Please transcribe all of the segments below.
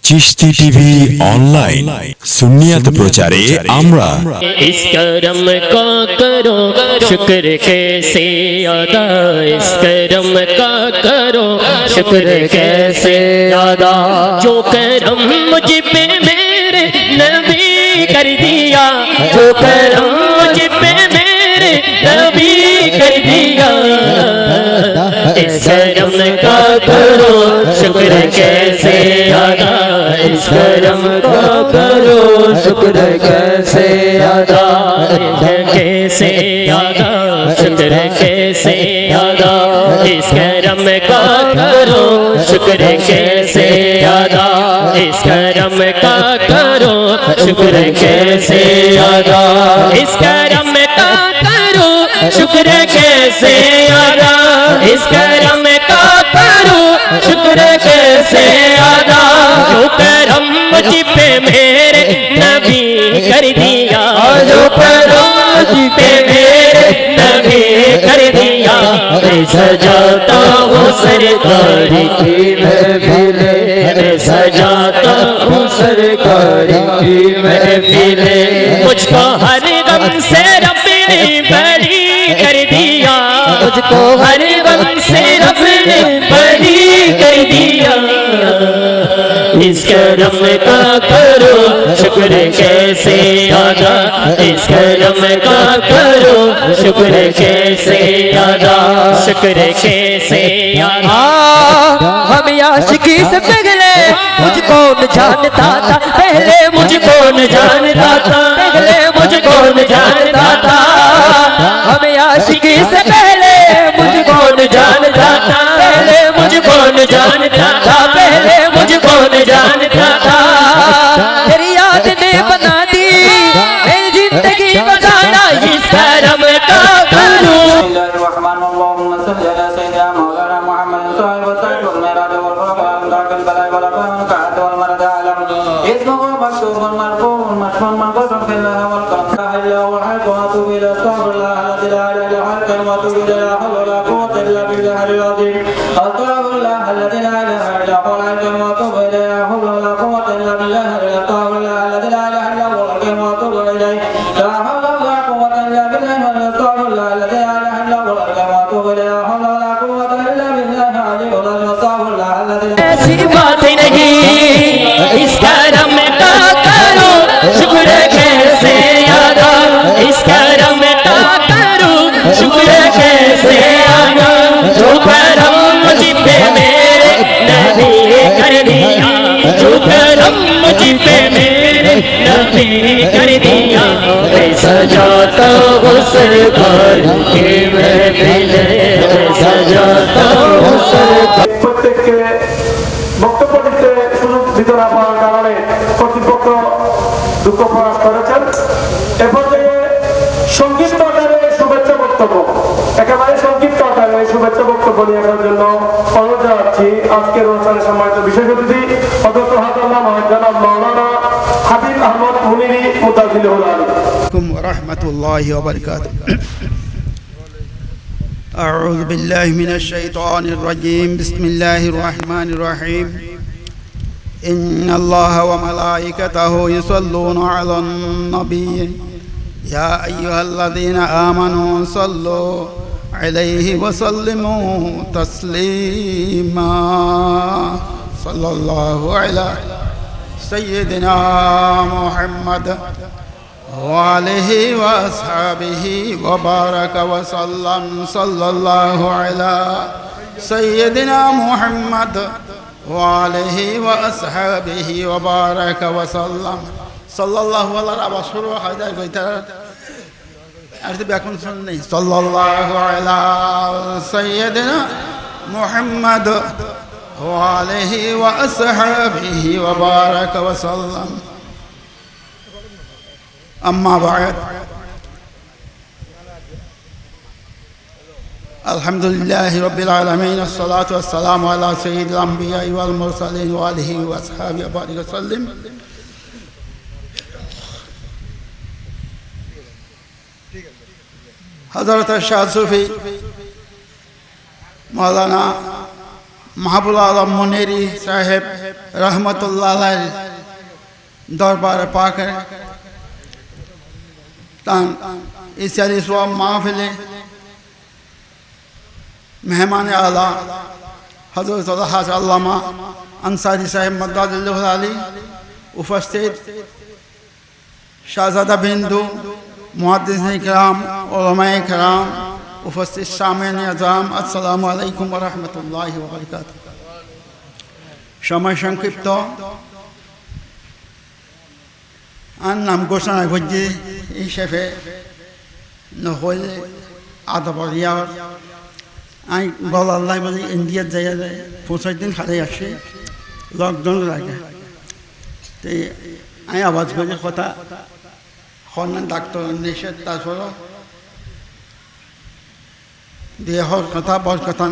Chishti TV online सुन्नियत प्रचारे आम्रा इस करम का करो शुक्र कैसे अदा, इस करम का करो शुक्र कैसे अदा। जो करम मुझ पे मेरे नबी कर दिया, जो करम मुझ पे मेरे नबी कर दिया, इस करम का करो शुक्र कैसे अदा, इस करम का करो शुक्र कैसे अदा, कैसे अदा, शुक्र कैसे अदा, इस करम का करो शुक्र कैसे अदा, इस करम का करो शुक्र कैसे अदा, इस करम का करो शुक्र कैसे अदा, इस करम का करो शुक्र कैसे अदा। जो करम मुझ पे मेरे नबी कर दिया, जो करम मुझ पे मेरे नबी कर दिया, मैं सजाता हूँ सरकारी की महफिले, मैं सजाता हूँ सरकारी की महफिले। मुझको हर गम से रब ने बरी कर दिया, मुझको हर गम से रब ने बरी कर दिया, इस करम का करो शुक्र कैसे अदा, इस करम का करो शुक्र कैसे अदा, शुक्र कैसे अदा। हम आशिकी से पहले मुझको न जानता था, पहले मुझको न जानता था, पहले मुझको न जानता था। हम आशिकी से पहले मुझको न जानता था, पहले मुझको न जानता था, पहले मुझको न जानता था। तेरी याद ने बना दी मेरी जिंदगी बसाना, इस करम का करो। ऐसी बात नहीं, इस करम का करो शुक्र कैसे अदा, इस करम का करो शुक्र कैसे अदा। जो करम मुझ पे मेरे नबी कर दिया, जो करम मुझ पे मेरे नबी कर दिया, मैं सजाता हूँ सरकार की महफिले, मैं सजाता हूँ सरकार। প্রত্যেককে বক্তব্য দিতে সুযোগ দিতে না পারার কারণে কর্তৃপক্ষ দুঃখ প্রকাশ করেছেন। এ পর্যায়ে সংক্ষিপ্ত আকারে শুভেচ্ছা বক্তব্য, একেবারে সংক্ষিপ্ত আকারে শুভেচ্ছা বক্তব্য নিয়ে আসার জন্য অনুরোধ জানাচ্ছি আজকের অনুষ্ঠানের সম্মানিত বিশেষ অতিথি অধ্যক্ষ হাতাল্লাহ মহাজনাব মাওলানা হাবিব আহমদ মুনিরি মুতাজিলুল আলী। রহমতুল্লাহি ওয়া বারাকাতুহু। أعوذ بالله من الشيطان الرجيم بسم الله الرحمن الرحيم إن الله وملائكته يصلون على النبي يا أيها الذين آمنوا صلوا عليه وسلموا تسليما صلى الله على سيدنا محمد وآله وأصحابه وبارك وسلم صلى الله على سيدنا محمد وآله وأصحابه وبارك وسلم صلى الله على رسول وحده قيتر أرتب يكون سني صلى الله على سيدنا محمد وآله وأصحابه وبارك وسلم أما بعد الحمد لله رب العالمين الصلاة والسلام على سيد الأنبياء والمرسلين وآله وأصحابه وبارك وسلم حضرت الشاه صوفي مولانا মাহবুব আলম মনেরি সাহেব রহমতুল্লাহ আলাইহির দরবার পাকে তান ইসারি সোয়াব মাহফিলে মেহমান আলা হযরত আলহাজ আল্লামা আনসারী সাহেব মদদুল্লাহ আলী উপস্থিত শাহজাদা বিন্দু মুহাদ্দিসিন কিরাম উলামায়ে কিরাম উপস্থিত সামিন আজম আসসালামু আলাইকুম ওয়া রাহমাতুল্লাহি ওয়া বারাকাতুহু। সময় সংক্ষিপ্ত আর নাম ঘোষণা করছি হিসেবে নহল আদবরিয়ার আমি গলাল্লাই বলি ইন্ডিয়ার জায়গায় 25 দিন খালি আসে লকডাউন লাগে তো আমি আওয়াজ করে কথা হন ডাক্তার নিষেধ তারপর দেহর কথা বর কথা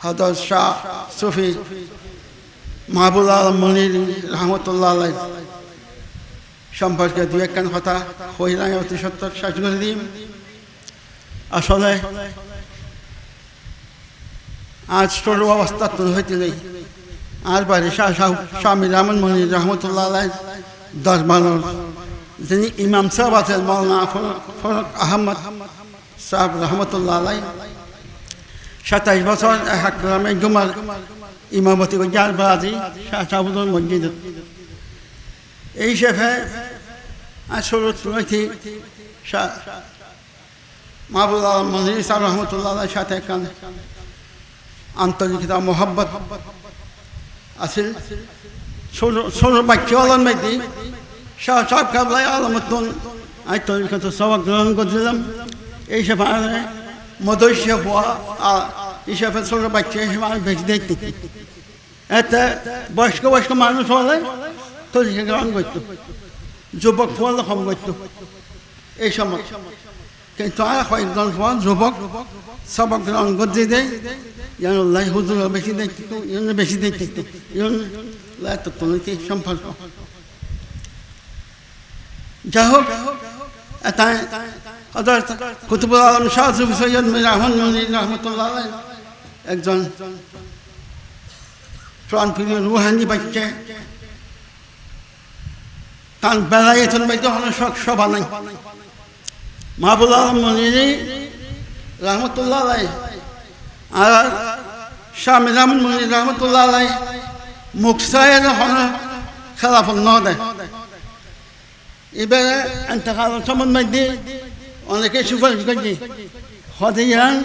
হযরত শাহ সুফি মাহবুব আলম মনিরি রহমতুল্লাহ আলাইহি সম্পর্কে দুই একখান কথা হইলাই অতি সত্তর শেষ করে দিই। আসলে আজ ছোট অবস্থা তো হইতে নেই আর বাড়ি শাহ মিরামুল মনির রহমতুল্লাহ আলাইহি দরবারের যিনি ইমাম সাহেব আছেন মৌলানা ফরুক আহমদ সাহেব রহমতুল্লাহ আলাইহি 27 বছর এক গ্রামে জুমার ইমামতি যার বাজি শাহ সাহুদুল মসজিদ এই শেফে শুরু রয়েছি মাহবুব আলম মনির সাহেব রহমতুল্লাহ আলাইহির সাথে একখান আন্তরিকতা মোহাব্বত আছে ছোট বাচ্চা আলম মেদি শাহ সাহেব কাবলাই আলমতন আমি তরিকত সবক গ্রহণ করছিলাম এই সব মদস্য হওয়া হিসাবে ছোট বাচ্চা হিসেবে আমি বেশি দেখতে এতে বয়স্ক মানুষ হলে তরিকা গ্রহণ করত যুবক হলে কম করত এই সময় কিন্তু আর কয়েকজন পর যুবক সবক গ্রহণ করতে দেয় ইয়ানুল্লাহ হুজুর বেশি দেখত বেশি দেখতে ইয়ানুল্লাহ সম্পর্ক যাই হোক হযরত কুতুবুল আলম শাহ সুফি সৈয়দ মীর আহমদ মনির রহমতুল্লাহ আলাইহি একজন প্রাণপ্রিয় রুহানি বাচ্চা তার বেলায়েতের মধ্যে হলো সভা নাই। মাহবুব আলম মনিরি রহমতুল্লাহ আলাইহি আর শাহ মীর আহমদ মনির রহমতুল্লাহ আলাইহি মুকসায়ের হলো খেলাফত নদে এবারে ইন্তেকালের সময় মধ্যে অনেকে সুপারিশ করছে হদিয়ান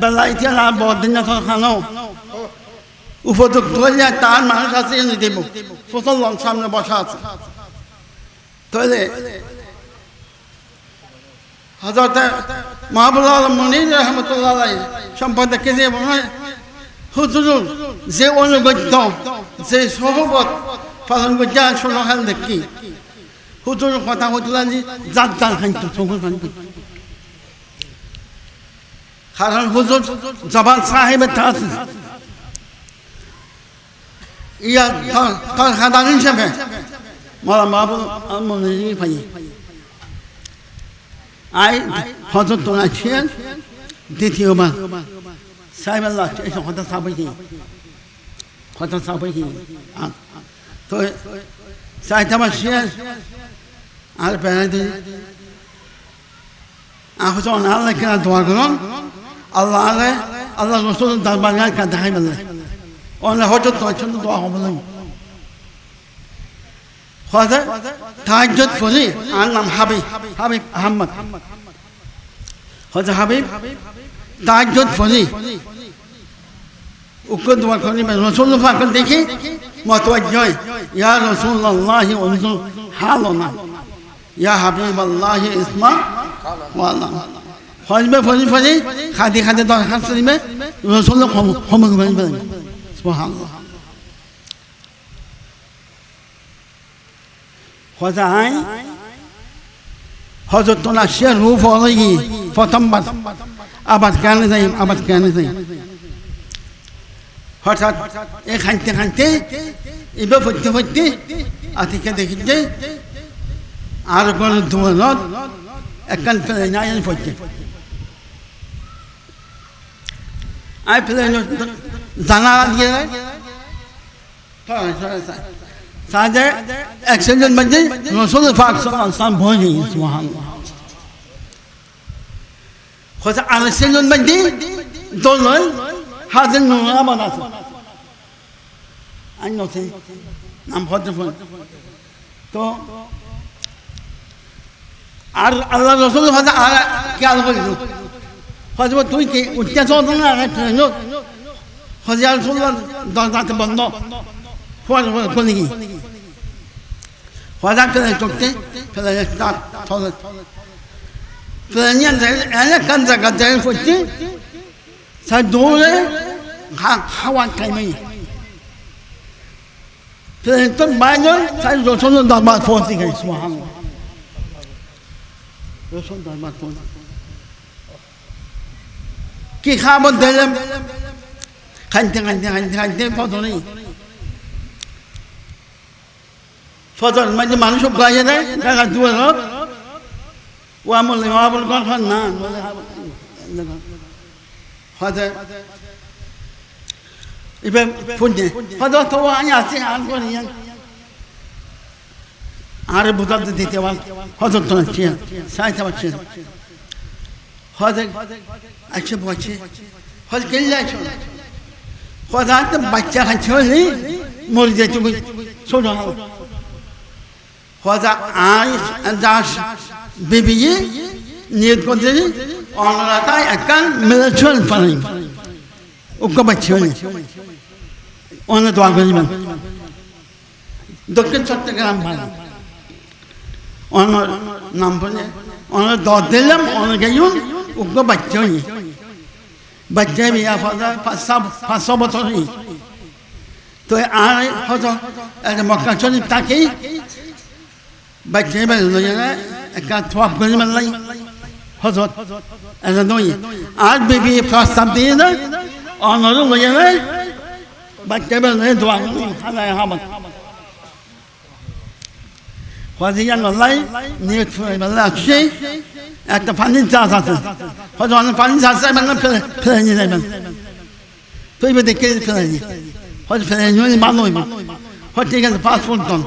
বেলাইতে আর বদিন খানো উপযুক্ত হইলে তার মানুষ আছে এনে দেব ফসল সামনে বসা আছে তাহলে হযরত মাহবুব আলম মনির রহমতুল্লাহ আলাইহি সম্পাদককে যে হুজুর যে অনুগত্য যে সহবত পালন করছে শোনো খান দেখি হুজুর কথা হইতলাম যে জাত জাল খাইতো সকল খাইতো কারণ হুজুর জবান সাহেবের আছে ইয়া তার খাদান হিসেবে মালা মাহবুব আলম মনির ভাই আই হযরত তোলা ছিলেন দ্বিতীয়বার সাহেব আল্লাহ এসব কথা সাবই কি তো সাহিত্যবার ছিলেন আর বেড়াইতে আহজন আল্লাহ কেনা দোয়া করুন আল্লাহ রসুল দরবার দেখাই বেলা অনেক হজরত দোয়া হবে না তাহাজ্জুদ পড়ি আর নাম হাবিব আহমদ হযরত হাবিব তাহাজ্জুদ পড়ি উক্ত দোয়া করি রাসূলুল্লাহ পাক দেখি মতওয়াজ্জহ ইয়া রাসূলুল্লাহ উনজুর হালনা ইয়া হাবিবাল্লাহ ইসমা ওয়ালা হজবে ফরি খাদি দরখাস্ত দিবে রাসূলুল্লাহ ক্ষমা করবেন সুবহানাল্লাহ হজাই হযরত তোলা সে রূপ হলি প্রথমবার আবার কেন যাই হঠাৎ এ খাইতে এবার পড়তে আতিকে দেখিতে আর কোন দোয়ানত একখান ফেলে নাই পড়তে আই ফেলে জানালা দিয়ে সাজে একজন মধ্যে রসুল পাক সাল্লাল্লাহু বলি সুবহানাল্লাহ খোঁজা আরেকজন মধ্যে দোলন হাজির নোয়া বানাতো আই নতে নাম হতে তো আর আল্লাহ রসুল খোঁজা আর খেয়াল করিল খোঁজব তুই কি উঠতে চলতো না খোঁজা রসুল দরজাতে বন্ধ কোন কি খোঁজা ফেলে চোখতে ফেলে তার ফেলে নিয়ে এনে কান্দা কান্দা করছে 사 노래 하wan 타이밍 그랬던 말을 잘 요소는 담아 보시게 있으면 요소 담아 보 기 한번 되면 간땡 포도니 포도 맞지 মানুষ 가야 돼 내가 누워서 와물 건 하나 화제 이번 본데 화도 더 아니 아직 안 거니야 아래 부담도 되대와 화도 더 치야 사이트 맞지 화제 아치 뭐지 화제 길라죠 화자한테 맞자 한 처리 머리에 좀 소리 화자 아이 안다시 비비이 নিয়ত করতে অনরাতা একখান মিলেছল পানি উক্কা বাচ্চি হলে অন্য দোয়া করিবেন দক্ষিণ চট্টগ্রাম ভালো অন্য নাম বলে অন্য দর দিলাম অন্য গেছুন উক্কা বাচ্চি হলে বাচ্চা বিয়া ফাদা 500 বছর তো আর হয়তো একটা মক্কা চলি তাকে বাচ্চা বেরোলো একটা থোয়াপ করিবেন লাই হজরত এটা নয় আর বিবি প্রস্তাব দিয়ে দেয় অনর লইয়া নেয় বাচ্চা বেলা দোয়া হালায় হামত হজিয়া নলাই নিয়ত বেলা আসছে একটা পানির চাষ আছে হয়তো অনেক পানির চাষ চাইবেন না ফেলে নিয়ে যাবেন তুই দেখে ফেলে নিয়ে হয়তো ফেলে নিয়ে ভালো হইবে হয় ঠিক আছে 5 ফুট টন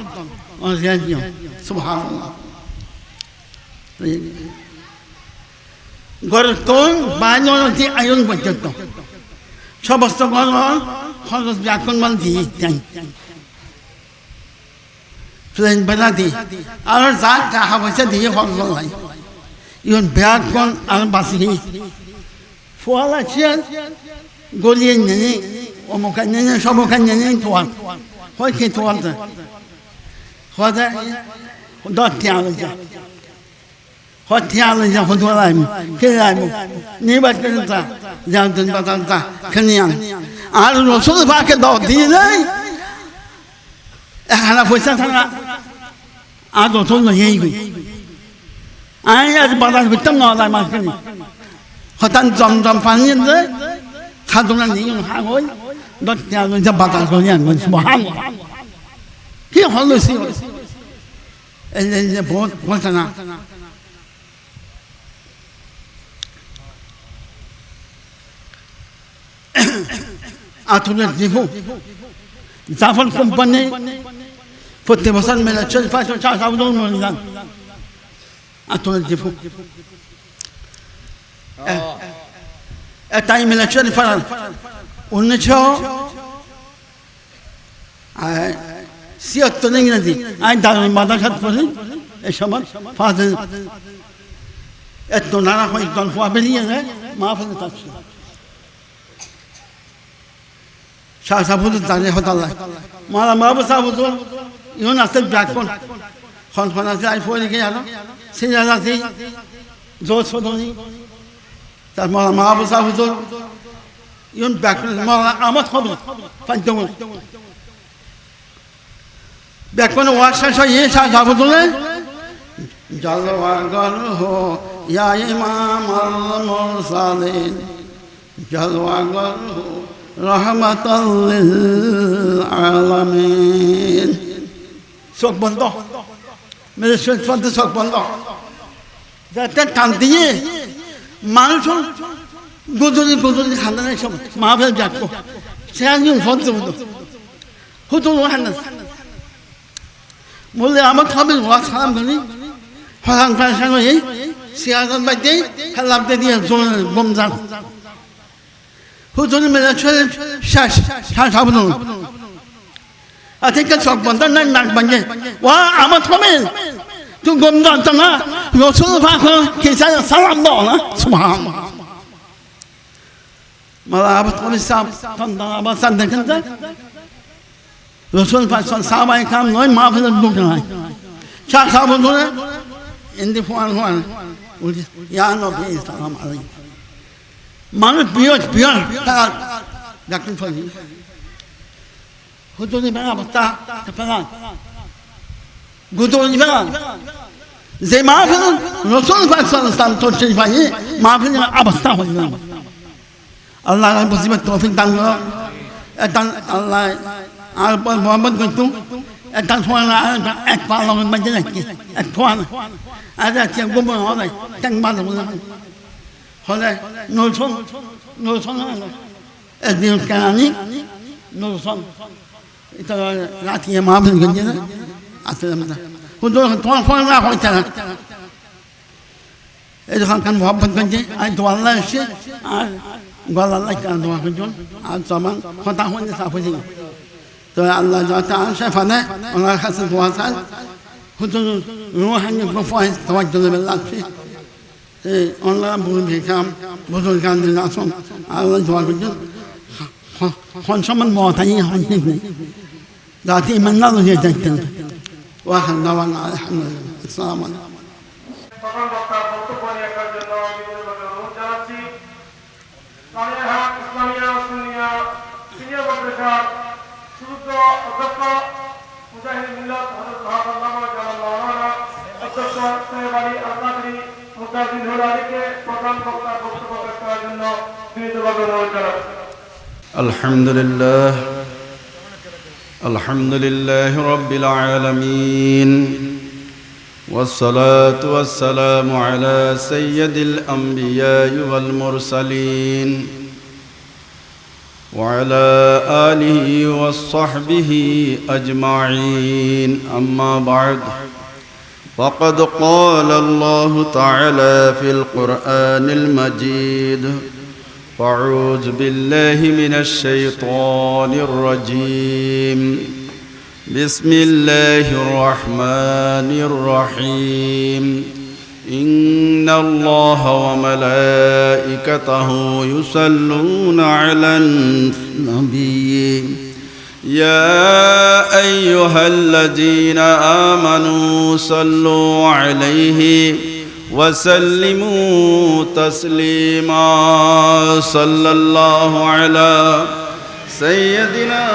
সুবহানাল্লাহ গড়ের তোন বাইনতি আয়ন পর্যন্ত সমস্ত গণ খরচ ব্যাকরণ মান দিয়ে চাই প্লেন বেলা দিয়ে আর যা টাকা পয়সা দিয়ে খরচ লাই ইউন ব্যাকরণ আর বাসি ফোয়ালা ছিলেন গলিয়ে নেনে অমুখান নেনে সমুখান নেনে তোয়াল হয় কি তোয়ালটা হয়তো 10 টাকা যায় হঠিয়ালে যা হদোলাই কেলাই নিবাত করতা জানতেন বাতানতা খনিয়ান আর রসুল পাকে দাও দিয়ে দেয় এখানে পয়সা থাকা আর রসুল নয় গই আই আর বাতাস বিতম না আলাই মাসনি হতান জমজম পানি দে খাদুনা নিয়ে হাগই দতিয়ালে যা বাতাস করিয়ান সুবহানাল্লাহ কি হলো সি এই যে বহুত বলতা না আতুলের দিবু জাফর কোম্পানি প্রতি বছর মেলা 4 সাউদন মিলান আতুলের দিবু এটাই মেলা 4 ফারাল 1976 ইংরেজি আই দারুন মাদ্রাসা পড়ি এই সময় ফাজিল এত নানা হয় দল ফুয়া বেরিয়ে যায় মাহফিল তাকছে শাহ সাবুদুর জানে হতাল্লাহ মালা মাহবুব সাবুদুর ইউন আসল ব্যাকরণ খন আছে আই ফোনে কে আলো সিরাজ আছে জোর সদনি তার মালা মাহবুব সাবুদুর ইউন ব্যাকরণ মালা আমদ খবর পঞ্চম ব্যাকরণ ওয়াশা সয়ে শাহ সাবুদুর জলওয়া গলহো ইয়া ইমাম আল মুরসালিন জলওয়া গলহো রহমাতাল্লিল আলামিন চোখ বন্ধ মেরে চোখ বন্ধ যাতে টান দিয়ে মানুষ গুজরি খান্দানের সব মাহফিল যাক 세상용 fontudo 후도로 하는 몰래 아마 타면 와 사람들이 화상 발생을 시야선 받대 할랍대디에 손을 몸장 후도는 맨날 처음 샤 잡는 아 그러니까 저번에 난 반게 와 아마 타면 그 검도 안 떠나 요소를 봐서 계산은 사람도 없나 수마 malah abad kami tentang abad santai kanta Rasul Pasan sahabat kam noi maafin bukan cak sahabat tu indi fuan ya Nabi salam alaihi mana biar tak dakin fani hutu ni bang abad tak gudu ni bang zai maafin Rasul Pasan salam tu fani maafin abad tak fani Allah yang bersifat taufik tangga, dan Allah apa Muhammad itu, dan Tuhan ada ekpalang macam ni, Tuhan ada yang gumbar orang, yang mana orang, orang nolson ada, dia sekarang ni nolson itu lati yang maafin kerja, asal mana, untuk Tuhan lah orang itu kan Muhammad kerja, itu Allah sih. Gua like kan doa kunjung, zaman kota hon sa pun. To Allah Taala syafana, Allah hasil puasan. Hutu ruhannya berfaham tawajjuh billah. Allah boleh bekam, boleh kan langsung Allah doa kunjung. Hon zaman mau tanya hon ni. Dati mana lu jadi kan. Wah nawan alhamdulillah. Assalamualaikum. Islamia Sunnia senior মাদ্রাসার শুরুত অধ্যক্ষ মুজাহিদ মিল্লাত হযরত আল্লামা জালাল মাওলানা অধ্যক্ষ সৈয়দ আলী আল-কাদরি মুতাজিল হুলারিকে প্রধান বক্তা বক্তব্য পেশ করার জন্য বিনীতভাবে অনুরোধ জানাচ্ছি الحمد لله رب العالمين والصلاة والسلام على سيد الأنبياء والمرسلين وعلى آله وصحبه أجمعين أما بعد فقد قال الله تعالى في القرآن المجيد أعوذ بالله من الشيطان الرجيم بسم الله الرحمن الرحيم إن الله وملائكته يصلون على النبي يا أيها الذين آمنوا صلوا عليه وسلموا تسليما صلى الله على سيدنا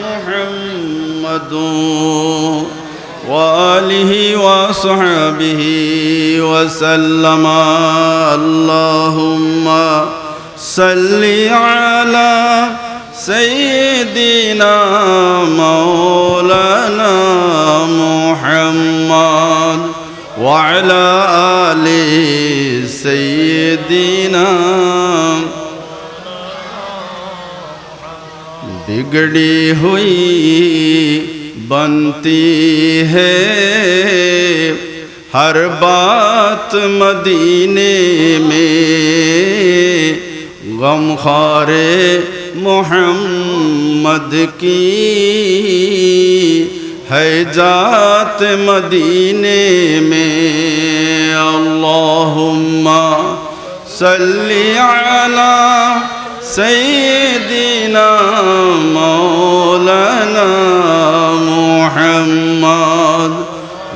محمد وآله وصحبه وسلم اللهم صل على سيدنا مولانا محمد وعلى آل سيدنا बिगड़ी हुई बनती है हर बात मदीने में गमखारे मोहम्मद की है जात मदीने में अल्लाहुम्मा सल्ली अला सय्यिदिना मौलाना मुहम्मद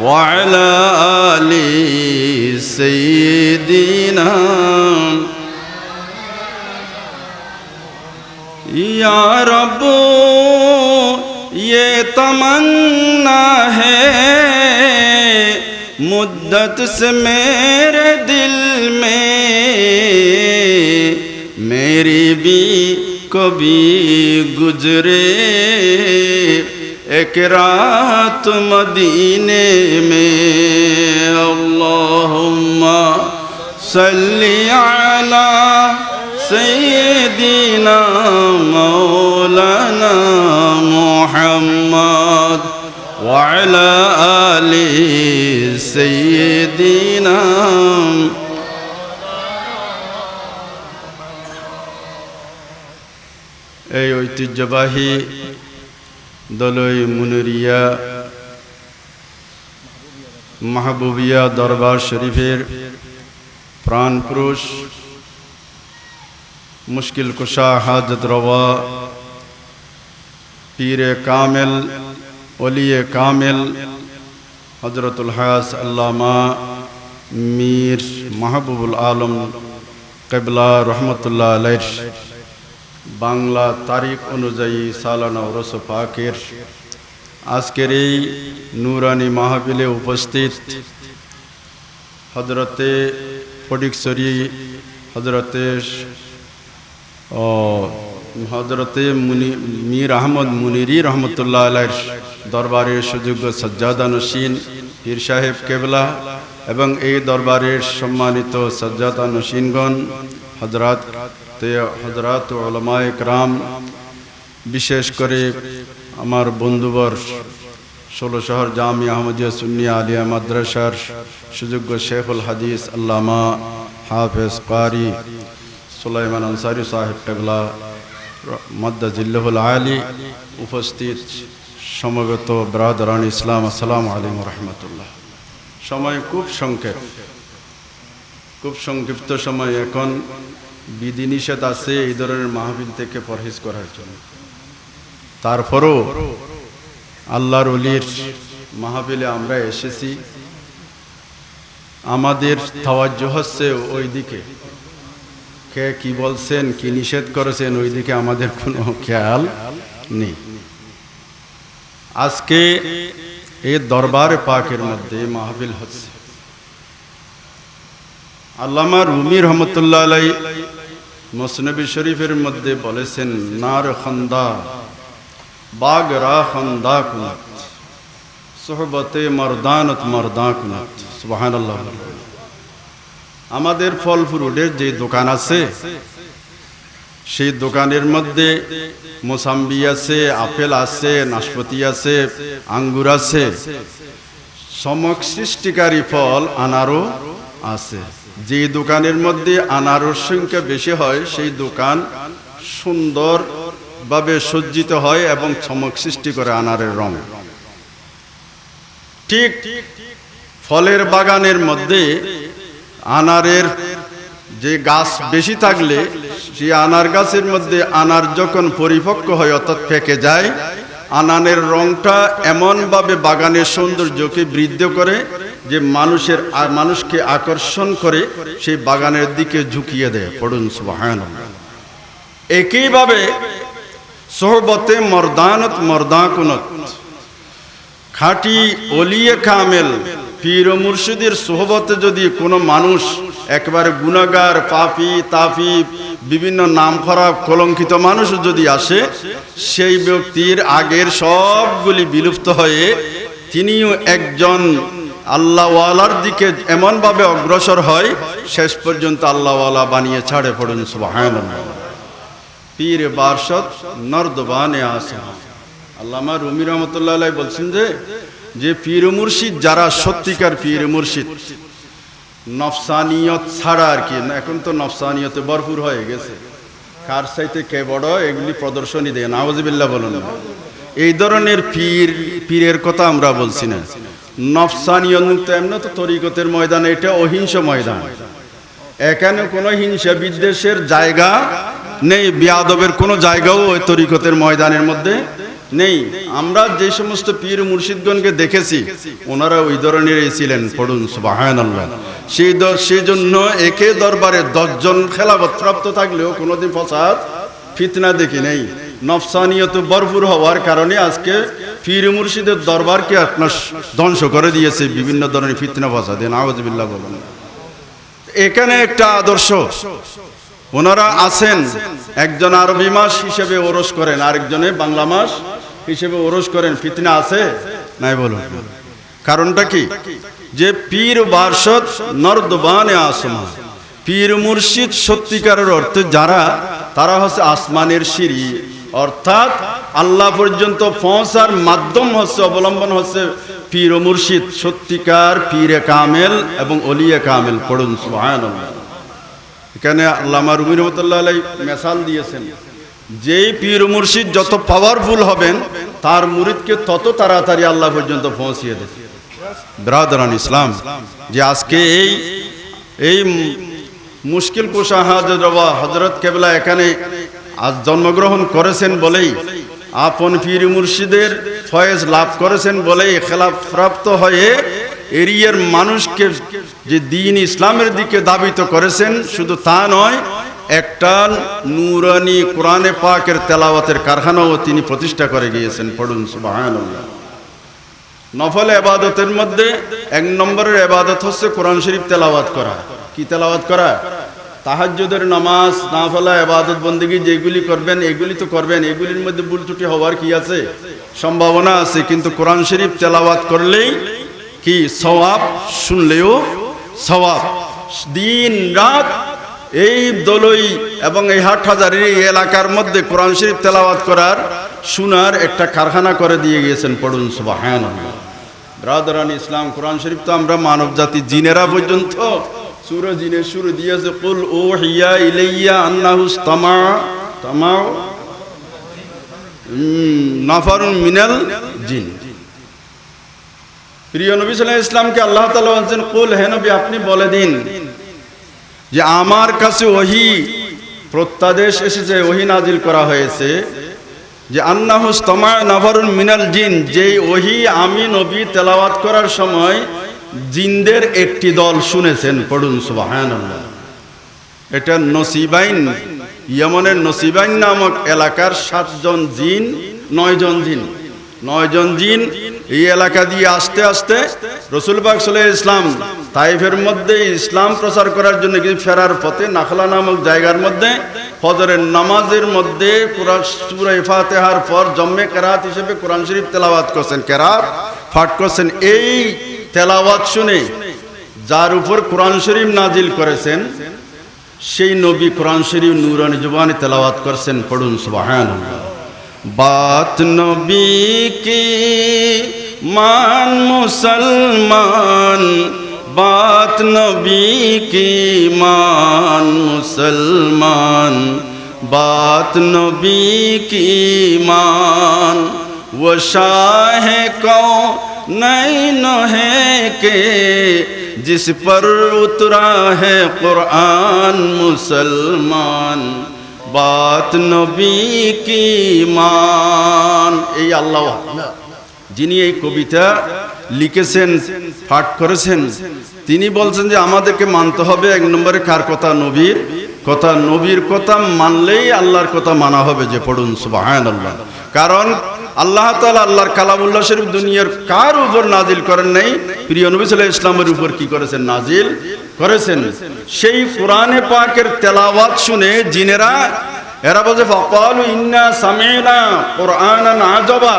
वअला आलि सय्यिदिना या रब ये तमन्ना है मुद्दत से मेरे दिल में मेरी भी कभी गुजरे एक रात मदीने में अल्लाहुम्मा सल्ली अला सय्यिदिना मौलाना محمد وعلى آل سيدنا এই ঐতিহ্যবাহী দলই মুনিরিয়া মাহবুবিয়া দরবার শরীফের প্রাণপুরুষ মুশকিল কুশা হাজত রওয়া পীরে কামেল ওলিয়ে কামেল হজরতুল হাস আল্লামা মীর মাহবুবুল আলম কেবলা রহমতুল্লাহ আলাইহ বাংলা তারিখ অনুযায়ী সালানা ওরস পাকের আজকের এই নুরানি মাহফিলে উপস্থিত হজরতে ফটিকছড়ি হজরতে মীর আহমদ মুনিরি রহমতুল্লাহ আলাইহ দরবারের সুযোগ্য সজ্জাদা নশীন পীর সাহেব কেবলা এবং এই দরবারের সম্মানিত সজ্জাদা নশীনগণ হজরত উলামায়ে কেরাম, বিশেষ করে আমার বন্ধুবর 16 শহর জামিয়া আহমদিয়া সুন্নিয়া আলিয়া মাদ্রাসার সুযোগ্য শেখুল হাদিস আল্লামা হাফেজ কারি সুলাইমান আনসারী সাহেব কেবলা মাদ্দাজিল্লাহুল আলী, উপস্থিত সমবেত ব্রাদারান ইসলাম, আসসালামু আলাইকুম রহমতুল্লাহ। সময় খুব সংক্ষিপ্ত সময়, এখন বিধিনিষেধ আছে এই ধরনের মাহফিল থেকে পরহেজ করার জন্য। তারপরও আল্লাহর ওলির মাহফিলে আমরা এসেছি, আমাদের তাওয়াজ্জুহ হচ্ছে ওই দিকে, কে কি বলছেন কি নিষেধ করেছেন ওই দিকে আমাদের কোনো খেয়াল নেই। আজকে এই দরবার পাকের মধ্যে মাহফিল হচ্ছে। আল্লামা রুমি রহমতুল্লাহ আলাইহি মুসনবী শরীফের মধ্যে বলেছেন, নার খন্দা বাগ রা খন্দা কুনত সোহবতে মর্দানত মর্দা কুনত। সুবহানাল্লাহ। আমাদের ফল ফ্রুটের যে দোকান আছে, সেই দোকানের মধ্যে মোসাম্বি আছে, আপেল আছে, নাশপাতি আছে, আঙ্গুর আছে, চমক সৃষ্টিকারী ফল আনারও আছে। যে দোকানের মধ্যে আনারর সংখ্যা বেশি হয় সেই দোকান সুন্দরভাবে সজ্জিত হয় এবং চমক সৃষ্টি করে আনারের রং। ঠিক ফলের বাগানের মধ্যে আনারের যে গাছ বেশি থাকলে সেই আনার গাছের মধ্যে আনার যখন পরিপক্ক হয় অর্থাৎ পেকে যায়, আনারের রংটা এমনভাবে বাগানের সৌন্দর্যকে বৃদ্ধি করে যে মানুষকে আকর্ষণ করে সেই বাগানের দিকে ঝুঁকিয়ে দেয়। পড়ুন সুবহানাল্লাহ। একইভাবে সোহবতে মর্দানত মর্দা কুনত, খাঁটি ওলিয়ে কামেল পীর ও মুর্শিদের সোহবতে যদি কোনো মানুষ একবারে গুনাহগার, পাপী, তাপি, বিভিন্ন নাম খারাপ কলঙ্কিত মানুষ যদি আসে, সেই ব্যক্তির আগের সবগুলি বিলুপ্ত হয়ে তিনিও একজন আল্লাহওয়ালার দিকে এমনভাবে অগ্রসর হয়, শেষ পর্যন্ত আল্লাহওয়ালা বানিয়ে ছাড়ে। পড়ুন সুবহানাল্লাহ। পীর বারশত নর্দবানে আসে। আল্লামা রুমি রহমতুল্লাহ আলাইহি বলছেন যে পীর মুর্শিদ যারা সত্যিকার পীর মুর্শিদ, নফসানিয়ত ছাড়া আর কি, এখন তো নফসানিয়তে ভরপুর হয়ে গেছে, কার চাইতে কে বড় এগুলি প্রদর্শনী দেয়, নাউযুবিল্লাহ বলুন। এই ধরনের পীরের কথা আমরা বলছি না। নফসানিয়ত মুক্ত এমনি তো তরিকতের ময়দানে, এটা অহিংস ময়দান, এখানে কোনো হিংসা বিদ্বেষের জায়গা নেই, বিয়াদবের কোনো জায়গাও ওই তরিকতের ময়দানের মধ্যে নেই। আমরা যে সমস্ত পীর মুর্শিদগণকে দেখেছি ওনারা ওই ধরনেরই ছিলেন। পড়ুন সুবহানাল্লাহ। সেই জন্য একে দরবারে 10 জন খেলাফত প্রাপ্ত থাকলেও কোনোদিন ফসাদ ফিতনা দেখি নেই। নফসানিয়ত ভরপুর হওয়ার কারণে আজকে পীর মুর্শিদের দরবারকে আপনার ধ্বংস করে দিয়েছে বিভিন্ন ধরনের ফিতনা ফসাদে, নাউযুবিল্লাহ বলুন। এখানে একটা আদর্শ, ওনারা আছেন, একজন আরবি মাস হিসেবে ওরস করেন, আরেকজনে বাংলা মাস হিসেবে ওরস করেন। ফিতনা আছে নাই বলুন? কারণটা কি? যে পীর বারশত নর্দবানে আসমা, পীর মুর্শিদ সত্যিকারের অর্থে যারা, তারা হচ্ছে আসমানের সিঁড়ি, অর্থাৎ আল্লাহ পর্যন্ত পৌঁছার মাধ্যম হচ্ছে, অবলম্বন হচ্ছে পীর ও মুর্শিদ, সত্যিকার পীরে কামেল এবং ওলিয়ে কামেল। পড়ুন সুবহানাল্লাহ। এখানে আল্লামা রুমি রহমাতুল্লাহ আলাইহি মিসাল দিয়েছেন, যেই পীর ও মুর্শিদ যত পাওয়ারফুল হবেন তার মুরিদকে তত তাড়াতাড়ি আল্লাহ পর্যন্ত পৌঁছিয়ে দেন। ব্রাদারান ইসলাম, যে আজকে এই মুশকিল কুশা হযরত কেবলা এখানে আজ জন্মগ্রহণ করেছেন বলেই, আপন পীর মুর্শিদের ফয়েজ লাভ করেছেন বলেই খেলাফ প্রাপ্ত হয়ে এরিয়ার মানুষকে যে দ্বীন ইসলামের দিকে ধাবিত করেছেন, শুধু তা নয়, একটা নূরানি কোরআনে পাকের তেলাওয়াতের কারখানাও তিনি প্রতিষ্ঠা করে গিয়েছেন। পড়ুন সুবহানাল্লাহ। নফল ইবাদতের মধ্যে 1 নম্বরের ইবাদত হচ্ছে কোরআন শরীফ তেলাওয়াত করা। কি তেলাওয়াত করা? তাহাজ্জুদের নামাজ, নাফলা ইবাদত বন্দেগী যেগুলি করবেন এগুলি তো করবেন, এগুলির মধ্যে ভুল ত্রুটি হওয়ার কি আছে? সম্ভাবনা আছে, কিন্তু কোরআন শরীফ তেলাওয়াত করলেই কি সওয়াব, শুনলেও সওয়াব। দিন রাত এই দলই এবং এই হাটহাজারী এই এলাকার মধ্যে কোরআন শরীফ তেলাওয়াত করার শোনার একটা কারখানা করে দিয়ে গিয়েছেন। পড়ুন সুবহানাল্লাহ। ব্রাদারান ইসলাম, কোরআন শরীফ তো আমরা মানব জাতি জিনেরা পর্যন্ত সূরা জিনের শুরু দিয়েছে, কুল ওহিয়া ইলাইয়া আন্নাহু ইসতামা নাফারুন মিনাল জিন। প্রিয় নবী সাল্লাল্লাহু আলাইহি ওয়াসাল্লামকে আল্লাহ তাআলা বলেন, কুল, হে নবী আপনি বলে দিন যে আমার কাছে ওহী প্রত্যাদেশ এসেছে, ওহী নাজিল করা হয়েছে যে আন্নাহু ইসতামা নাফারুন মিনাল জিন, যেই ওহী আমি নবী তেলাওয়াত করার সময় জিনদের একটি দল শুনেছেন। পড়ুন সুবহানাল্লাহ। এটা নসিবাইন, ইয়েমনের নসিবাইন নামক এলাকার 7 জন জিন, 9 জন জিন এই এলাকা দিয়ে আস্তে আস্তে রাসূল পাক সাল্লাল্লাহু আলাইহি ওয়াসাল্লাম তাইফের মধ্যে ইসলাম প্রচার করার জন্য ফেরার পথে নাখলা নামক জায়গার মধ্যে ফজরের নামাজের মধ্যে সূরা ফাতিহার পর জম্মে কেরাত হিসেবে কোরআন শরীফ তেলাওয়াত করছেন, কেরাত পাঠ করছেন। এই তেলাওয়াত শুনে যার উপর কোরআন শরীফ নাজিল করেছেন সেই নবী কোরআন শরীফ নূরানি জবানে তেলাওয়াত করছেন। পড়ুন সুবহানাল্লাহ। बात नबी की मान मुसलमान, बात नबी की मान मुसलमान, बात नबी की मान, वो शाह कौनैन है के जिस पर उतरा है कुरान मुसलमान, बात नबी की मान। এই আল্লাহ যিনি এই কবিতা লিখেছেন, পাঠ করেছেন, তিনি বলছেন যে আমাদেরকে মানতে হবে 1 নম্বরে কার কথা? নবীর কথা। নবীর কথা মানলেই আল্লাহর কথা মানা হবে। যে পড়ুন সুবহানাল্লাহ। কারণ আল্লাহ তাআলা আল্লাহর কালামুল্লাহ শরীফ দুনিয়ার কার উপর নাজিল করেন নাই, প্রিয় নবী সাল্লাল্লাহু আলাইহি ওয়াসাল্লামের উপর কি করেছেন? নাজিল করেছেন। সেই কোরআনে পাকের তেলাওয়াত শুনে জিনেরা এরা বলে, ফাকালু ইন্না সামি'না কুরআনান আজাবা,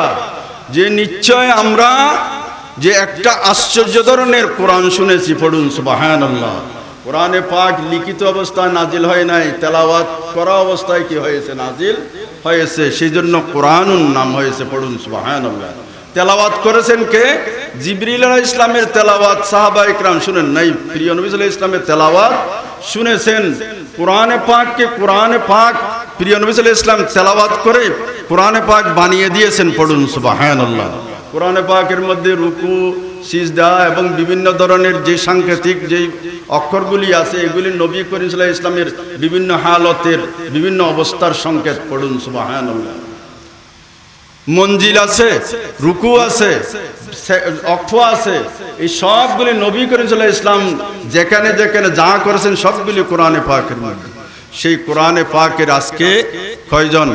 যে নিশ্চয় আমরা যে একটা আশ্চর্য ধরনের কোরআন শুনেছি। পড়ুন সুবহানাল্লাহ। কোরআনে পাক লিখিত অবস্থায় নাজিল হয় নাই, তেলাওয়াত করা অবস্থায় কি হয়েছে? নাজিল হয়েছে। সেই জন্য কোরআনুন নাম হয়েছে। পড়ুন সুবহানাল্লাহ। তেলাওয়াত করেছেন কে? জিবরিল আলাইহিস সালামের তেলাওয়াত সাহাবায়ে কেরাম শুনেন নাই, প্রিয় নবী সাল্লাল্লাহু আলাইহি ওয়াসাল্লামের তেলাওয়াত শুনেছেন। কোরআনে পাককে কোরআনে পাক প্রিয় নবী সাল্লাল্লাহু আলাইহি ওয়াসাল্লাম তেলাওয়াত করে কোরআনে পাক বানিয়ে দিয়েছেন। পড়ুন সুবহানাল্লাহ। কোরআনে পাকের মধ্যে রুকু, সিজদা এবং বিভিন্ন ধরনের যে সাংকেতিক যে অক্ষরগুলি আছে এগুলি নবী করিম সাল্লাল্লাহু আলাইহি ওয়াসাল্লামের বিভিন্ন হালতের বিভিন্ন অবস্থার সংকেত। পড়ুন সুবহানাল্লাহ। মঞ্জিল আছে, রুকু আছে, অক্ষ আছে, এই সবগুলি নবী করিম সাল্লাল্লাহু আলাইহি ওয়াসাল্লাম যেখানে যেখানে যা করেছেন সবগুলি কোরআনে পাকের মধ্যে। সেই কোরআনে পাকের আজকে কয়জন?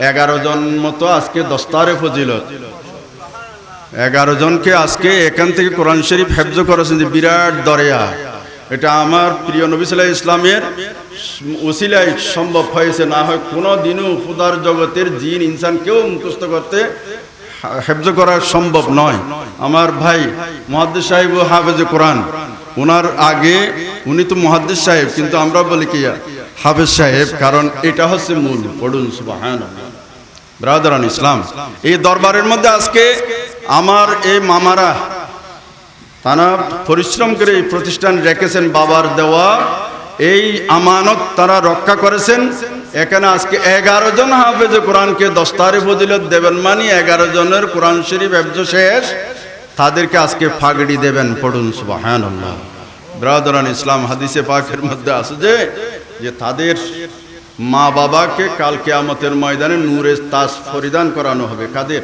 11 জন মতো আজকে দস্তারে ফজিলত। 11 জনকে আজকে এখান থেকে কোরআন শরীফ হেফজ করেছেন, যে বিরাট দরিয়া। এটা আমার প্রিয় নবী সাল্লাল্লাহু আলাইহি ওয়াসাল্লামের ওসিলায় সম্ভব হয়েছে, না হয় কোনো দিনও খুদার জগতের জিন ইনসান কেউ মুখস্থ করতে হেফজ করা সম্ভব নয়। আমার ভাই মুহাদ্দিস সাহেব ও হাফেজ কোরআন, ওনার আগে উনি তো মুহাদ্দিস সাহেব, কিন্তু আমরা বলি কি হাফেজ সাহেব, কারণ এটা হচ্ছে মূল। পড়ুন সুবহানাল্লাহ। ব্রাদারান ইসলাম, এই দরবারের মধ্যে আজকে আমার এই মামারা তারা পরিশ্রম করে এই প্রতিষ্ঠান রেখেছেন, বাবার দেওয়া এই আমানত তারা রক্ষা করেছেন। এখানে আজকে 11 জন হাফেজে কোরআনকে দস্তারে ফজিলত দেবেন, মানে 11 জনের কোরআন শরীফ এফজ শেষ, তাদেরকে আজকে ফাগড়ি দেবেন। পড়ুন সুবহানাল্লাহ। ব্রাদারান ইসলাম, হাদিসে পাকের মধ্যে আছে যে তাদের মা বাবাকে কাল কিয়ামতের ময়দানে নূরের তাজ পরিধান করানো হবে। কাদের?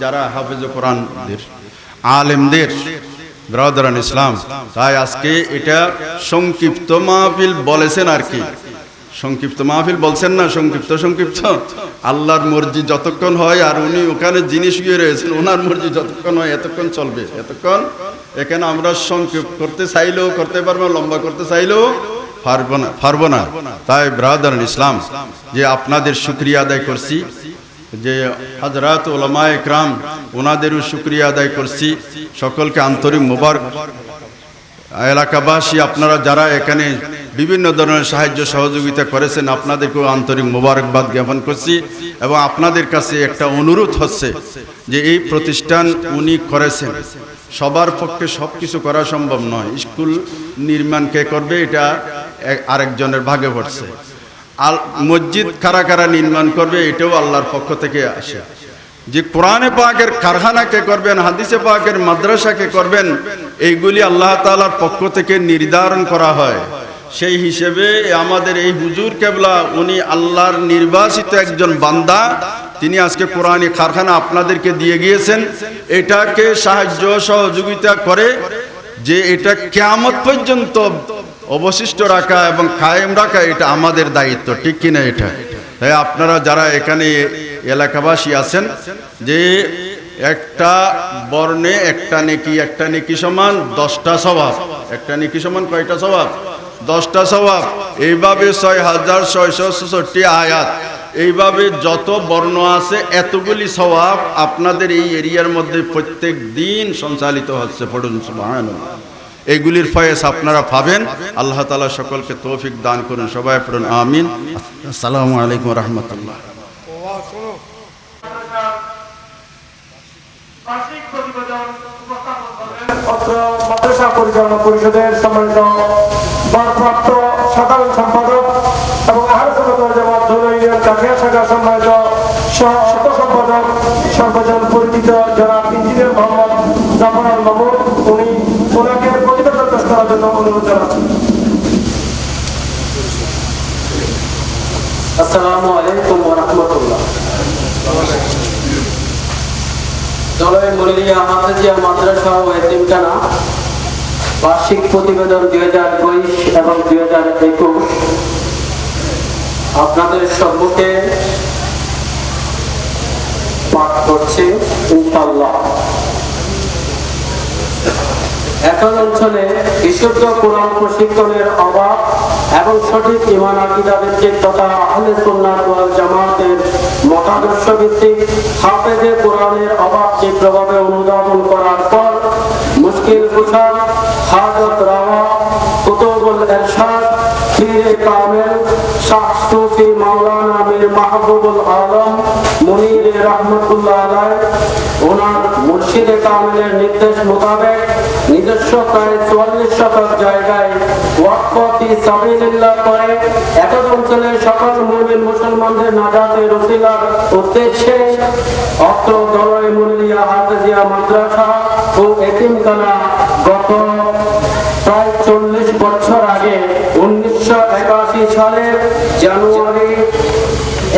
যারা হাফেজে কোরআনদের, আলেমদের। ব্রাদারান ইসলাম, তাই আজকে এটা সংক্ষিপ্ত মাহফিল বলেছেন আর কি, সংক্ষিপ্ত মাহফিল বলছেন না, সংক্ষিপ্ত আল্লাহর মর্জি যতক্ষণ হয়, আর উনি ওখানে যিনি শুয়ে রয়েছেন ওনার মর্জি যতক্ষণ হয় এতক্ষণ চলবে, এতক্ষণ। এখানে আমরা সংক্ষিপ্ত করতে চাইলেও করতে পারবো, লম্বা করতে চাইলেও পারবো না। তাই ব্রাদারান ইসলাম, যে আপনাদের শুকরিয়া আদায় করছি, যে হযরত উলামায়ে ইকরাম ওনাদেরও শুকরিয়া আদায় করছি। সকলকে আন্তরিক মোবারক। এলাকাবাসী আপনারা যারা এখানে বিভিন্ন ধরনের সাহায্য সহযোগিতা করেছেন, আপনাদেরকেও আন্তরিক মোবারকবাদ জ্ঞাপন করছি। এবং আপনাদের কাছে একটা অনুরোধ হচ্ছে যে এই প্রতিষ্ঠান উনি করেছেন, সবার পক্ষে সব কিছু করা সম্ভব নয়। স্কুল নির্মাণ কে করবে এটা আরেকজনের ভাগে পড়ছে, আর মসজিদ কারা কারা নির্মাণ করবে এটাও আল্লাহর পক্ষ থেকে আসে। যে কোরআনে পাকের কারখানা কে করবেন, হাদিসে পাকের মাদ্রাসা কে করবেন, এইগুলি আল্লাহ তাআলার পক্ষ থেকে নির্ধারণ করা হয়। সেই হিসেবে আমাদের এই হুজুর কেবলা উনি আল্লাহর নির্বাচিত একজন বান্দা, তিনি আজকে কোরআনী কারখানা আপনাদেরকে দিয়ে গিয়েছেন। এটাকে সাহায্য সহযোগিতা করে যে এটা কিয়ামত পর্যন্ত অবশিষ্ট রাখা এবং কায়েম রাখা, এটা আমাদের দায়িত্ব, ঠিক কিনা? এটা তাই আপনারা যারা এখানে এলাকাবাসী আছেন, যে একটা বর্ণে একটা নেকি সমান 10টা সওয়াব। একটা নেকি সমান কয়টা সওয়াব? 10টা সওয়াব। এইভাবে 6666 আয়াত, এইভাবে যত বর্ণ আছে এতগুলি সওয়াব আপনাদের এই এরিয়ার মধ্যে প্রত্যেক দিন সঞ্চালিত হচ্ছে। পড়ুন সুবহানাল্লাহ। এইগুলির ফয়েজ আপনারা পাবেন। আল্লাহ তাআলা সকলকে তৌফিক দান করুন। সবাই পড়ুন আমিন। আসসালামু আলাইকুম ওয়া রাহমাতুল্লাহ। বার্ষিক প্রতিবেদন উপস্থাপন করবেন অত্র মাদ্রাসা পরিচালনা পরিষদের সম্মানিত ভারপ্রাপ্ত সাধারণ সম্পাদক এবং আহলে সুন্নাত ওয়াল জামাত ধুলাই ইউনিয়ন কাঠিয়া শাখার সম্মানিত সহ সম্পাদক সর্বজন পরিচিত জনাব ইঞ্জিনিয়ার মোহাম্মদ জাফর আল মামুন। ওনাকে প্রতিবেদন পেশ করার জন্য অনুরোধ জানাচ্ছি। আসসালামু আলাইকুম ওয়া রাহমাতুল্লাহ। জলয় মনিরিয়া হাফেজিয়া মাদ্রাসা ও এতিমখানা বার্ষিক প্রতিবেদন 2022 এবং 2021 আপনাদের সম্মুখে পাঠ করছে ইনশাআল্লাহ। এখন অঞ্চলে বিশুদ্ধ কোরআন প্রশিক্ষণের অভাব এবং সঠিক ঈমান আকীদা ভিত্তিক তথা আহলে সুন্নাত ওয়াল জামাতের মতাদর্শ ভিত্তিক হাফেজে কোরআনের অভাব তীব্রভাবে অনুধাবন করার পর মুশকিল কুশাদ, হাজত রাওয়া, কুতুবুল ইরশাদ, পীরে কামেল, শাহ সুফি মাওলানা মীর মাহবুবুল আলম মুনির রহমাতুল্লাহ আলাইহি ওনার মুর্শিদে কামেলের নির্দেশ মোতাবেক নিজস্ব প্রায় 44 শতক জায়গায় ওয়াকফ ফি সাবিলিল্লাহ করে একই অঞ্চলের সকল মুমিন মুসলমানদের নাজাতের ওসিলার উদ্দেশ্যে অত্র দরয় মুনিয়া হাফেজিয়া মাদ্রাসা ও এতিমখানা গত প্রায় 40 বছর আগে 1981 সালের জানুয়ারি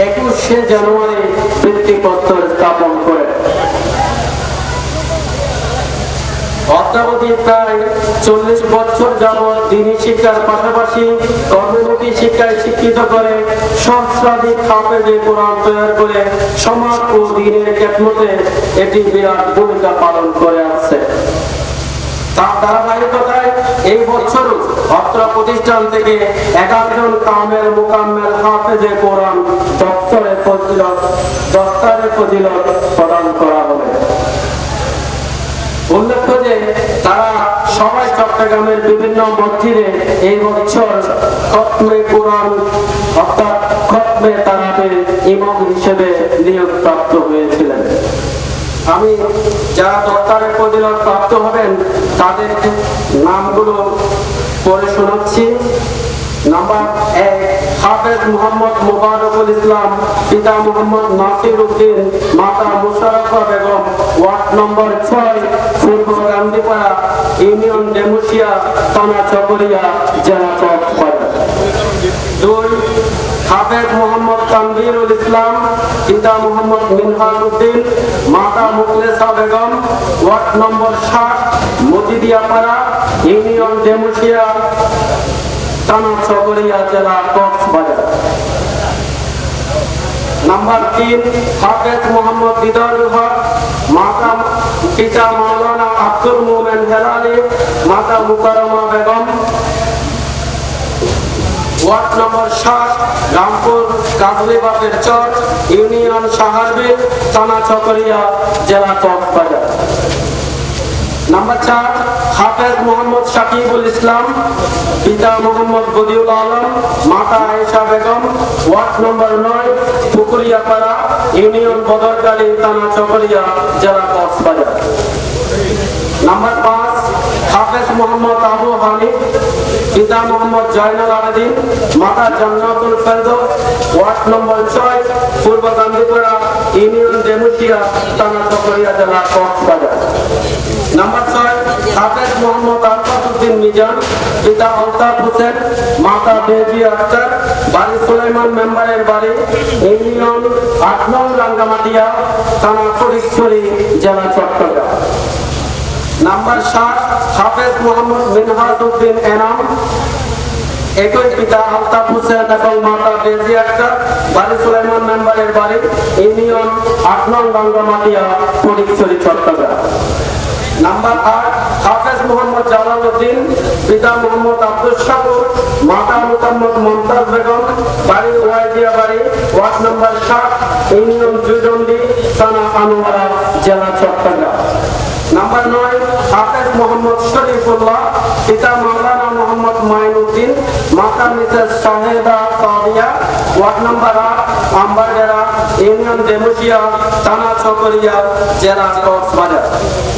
21শে জানুয়ারি ভিত্তিপ্রস্তর স্থাপন করে অদ্যাবধি প্রায় 40 বছর যাবৎ দ্বীনি শিক্ষার পাশাপাশি কর্মমুখী শিক্ষায় শিক্ষিত করে সহস্রাধিক হাফেজে কোরআন তৈরি করে সমাজ ও দ্বীনের খেদমতে এটি বিরাট ভূমিকা পালন করে আসছে। তার ধারাবাহিকতায় এই বছর অত্র প্রতিষ্ঠান থেকে 11 জন কামেল মুকাম্মেল হাফেজে কোরআন দপ্তরে ফজিলত প্রদান করা হবে। উল্লেখ্য যে তারা সবাই চট্টগ্রামের বিভিন্ন মসজিদে এই বছর খতমে কোরআন অর্থাৎ খতমে তারাবির ইমাম হিসেবে নিয়োগ প্রাপ্ত হয়েছিলেন। আমি যারা দপ্তরে ফজিলত প্রাপ্ত হবেন তাদের নামগুলো পড়ে শোনাচ্ছি। নাম্বার 1, হাফেজ মোহাম্মদ মোবারকুল ইসলাম, পিতা মোহাম্মদ নাসির উদ্দিন, মাতা মুশারফা বেগম, ওয়ার্ড নম্বর 6, পূর্ব গান্ধীপাড়া, ইউনিয়ন ডেমুশিয়া, থানা চকরিয়া, জেলা কক্সবাজার। 2, হাফেজ মোহাম্মদ তানভীরুল ইসলাম, পিতা মোহাম্মদ মিনহাজ উদ্দিন, মাতা Mukhlesa Begum, ward number 7, Majidiapara, union Demushia, থানা চকরিয়া, জেলা কক্সবাজার। নাম্বার 3, হাফেজ মোহাম্মদ দিদারুল হক, মাতা পিতা মাওলানা আব্দুল মোমেন হেলালি, মাতা মুকাররমা বেগম, ওয়ার্ড নম্বর 7, রামপুর কাজলিবাগের চর, ইউনিয়ন সাহারবিল, থানা চকরিয়া, জেলা কক্সবাজার। নাম্বার 4, হাফেজ মোহাম্মদ শাকিবুল ইসলাম, পিতা মোহাম্মদ বদিউল আলম, মাতা Ayesha Begum, ward number 9, Pukuriapara, union Badarkhali, থানা চকরিয়া, জেলা কক্সবাজার। নাম্বার 5, হাফেজ মোহাম্মদ আবু হানিফ, পিতা মোহাম্মদ জয়নুল আবেদিন, মাতা জান্নাতুল ফেরদৌস, ওয়ার্ড নম্বর 6, পূর্ব গান্ধীপাড়া, ইউনিয়ন ডেমুশিয়া, থানা চকরিয়া, জেলা কক্সবাজার। নাম্বার 6, হাফেজ মোহাম্মদ আলতাফউদ্দিন মিজান, পিতা আলতাফ হোসেন, মাতা বেজিয়া আক্তার, বাড়ি সুলাইমান মেম্বারের বাড়ি, ইউনিয়ন 8 নং রাঙ্গামাটিয়া, থানা ফটিকছড়ি, জেলা চট্টগ্রাম। নাম্বার 7, হাফেজ মোহাম্মদ মিনহাজ উদ্দিন এনাম, একই পিতা আলতাফ হোসেন এবং মাতা বেজিয়া আক্তার, বাড়ি সুলাইমান মেম্বারের বাড়ি, ইউনিয়ন 8 নং রাঙ্গামাটিয়া, ফটিকছড়ি, চট্টগ্রাম। নাম্বার 8, হাফেজ মোহাম্মদ জালালউদ্দিন, পিতা মোহাম্মদ আব্দুল শাকুর, মাতা মোহাম্মদ মমতাজ বেগম, বাড়ি ওয়াইদিয়া বাড়ি, ওয়ার্ড নম্বর 7, ইউনিয়ন জুজন্ডি, থানা আনোয়ারা, জেলা চট্টগ্রাম। নাম্বার 9, হাফেজ মোহাম্মদ শরীফুল্লাহ, পিতা মাওলানা মোহাম্মদ মাইনুদ্দিন, মাতা Mrs Shaheda Sadia, ward number 8, Ambardera, union Demushia, থানা চকরিয়া, জেলা কক্সবাজার।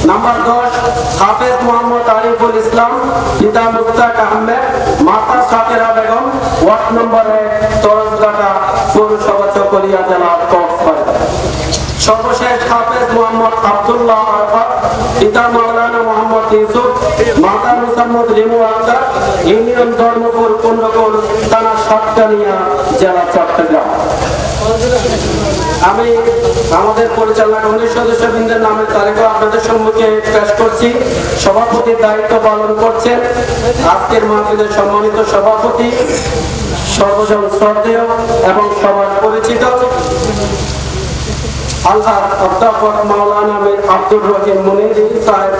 নাম্বার 10, হাফেজ মোহাম্মদ আরিফুল ইসলাম, পিতা মুস্তাক আহমেদ, মাতা সাকেরা বেগম, ওয়ার্ড নম্বর 1, তরসগাটা, পৌরসভা চকরিয়া, জেলা কক্সবাজার। সর্বশেষ হাফেজ মোহাম্মদ আব্দুল্লাহ আরফাত, পিতা মাওলানা মোহাম্মদ ইউসুফ, মাতা মুসাম্মদ রিমু আক্তার, ইউনিয়ন ধর্মপুর, কুণ্ডকুল, থানা সাতকানিয়া, জেলা চট্টগ্রাম। আমি আমাদের পরিচালনা কমিটির সদস্যবৃন্দের নামের তালিকা আপনাদের সম্মুখে পেশ করছি। সভাপতির দায়িত্ব পালন করছেন আজকের মাহফিলের সম্মানিত সভাপতি, সর্বজন শ্রদ্ধেয় এবং সবার পরিচিত আল্লাহ অধ্যাপক মাওলানা মীর আব্দুর রহিম মুনির সাহেব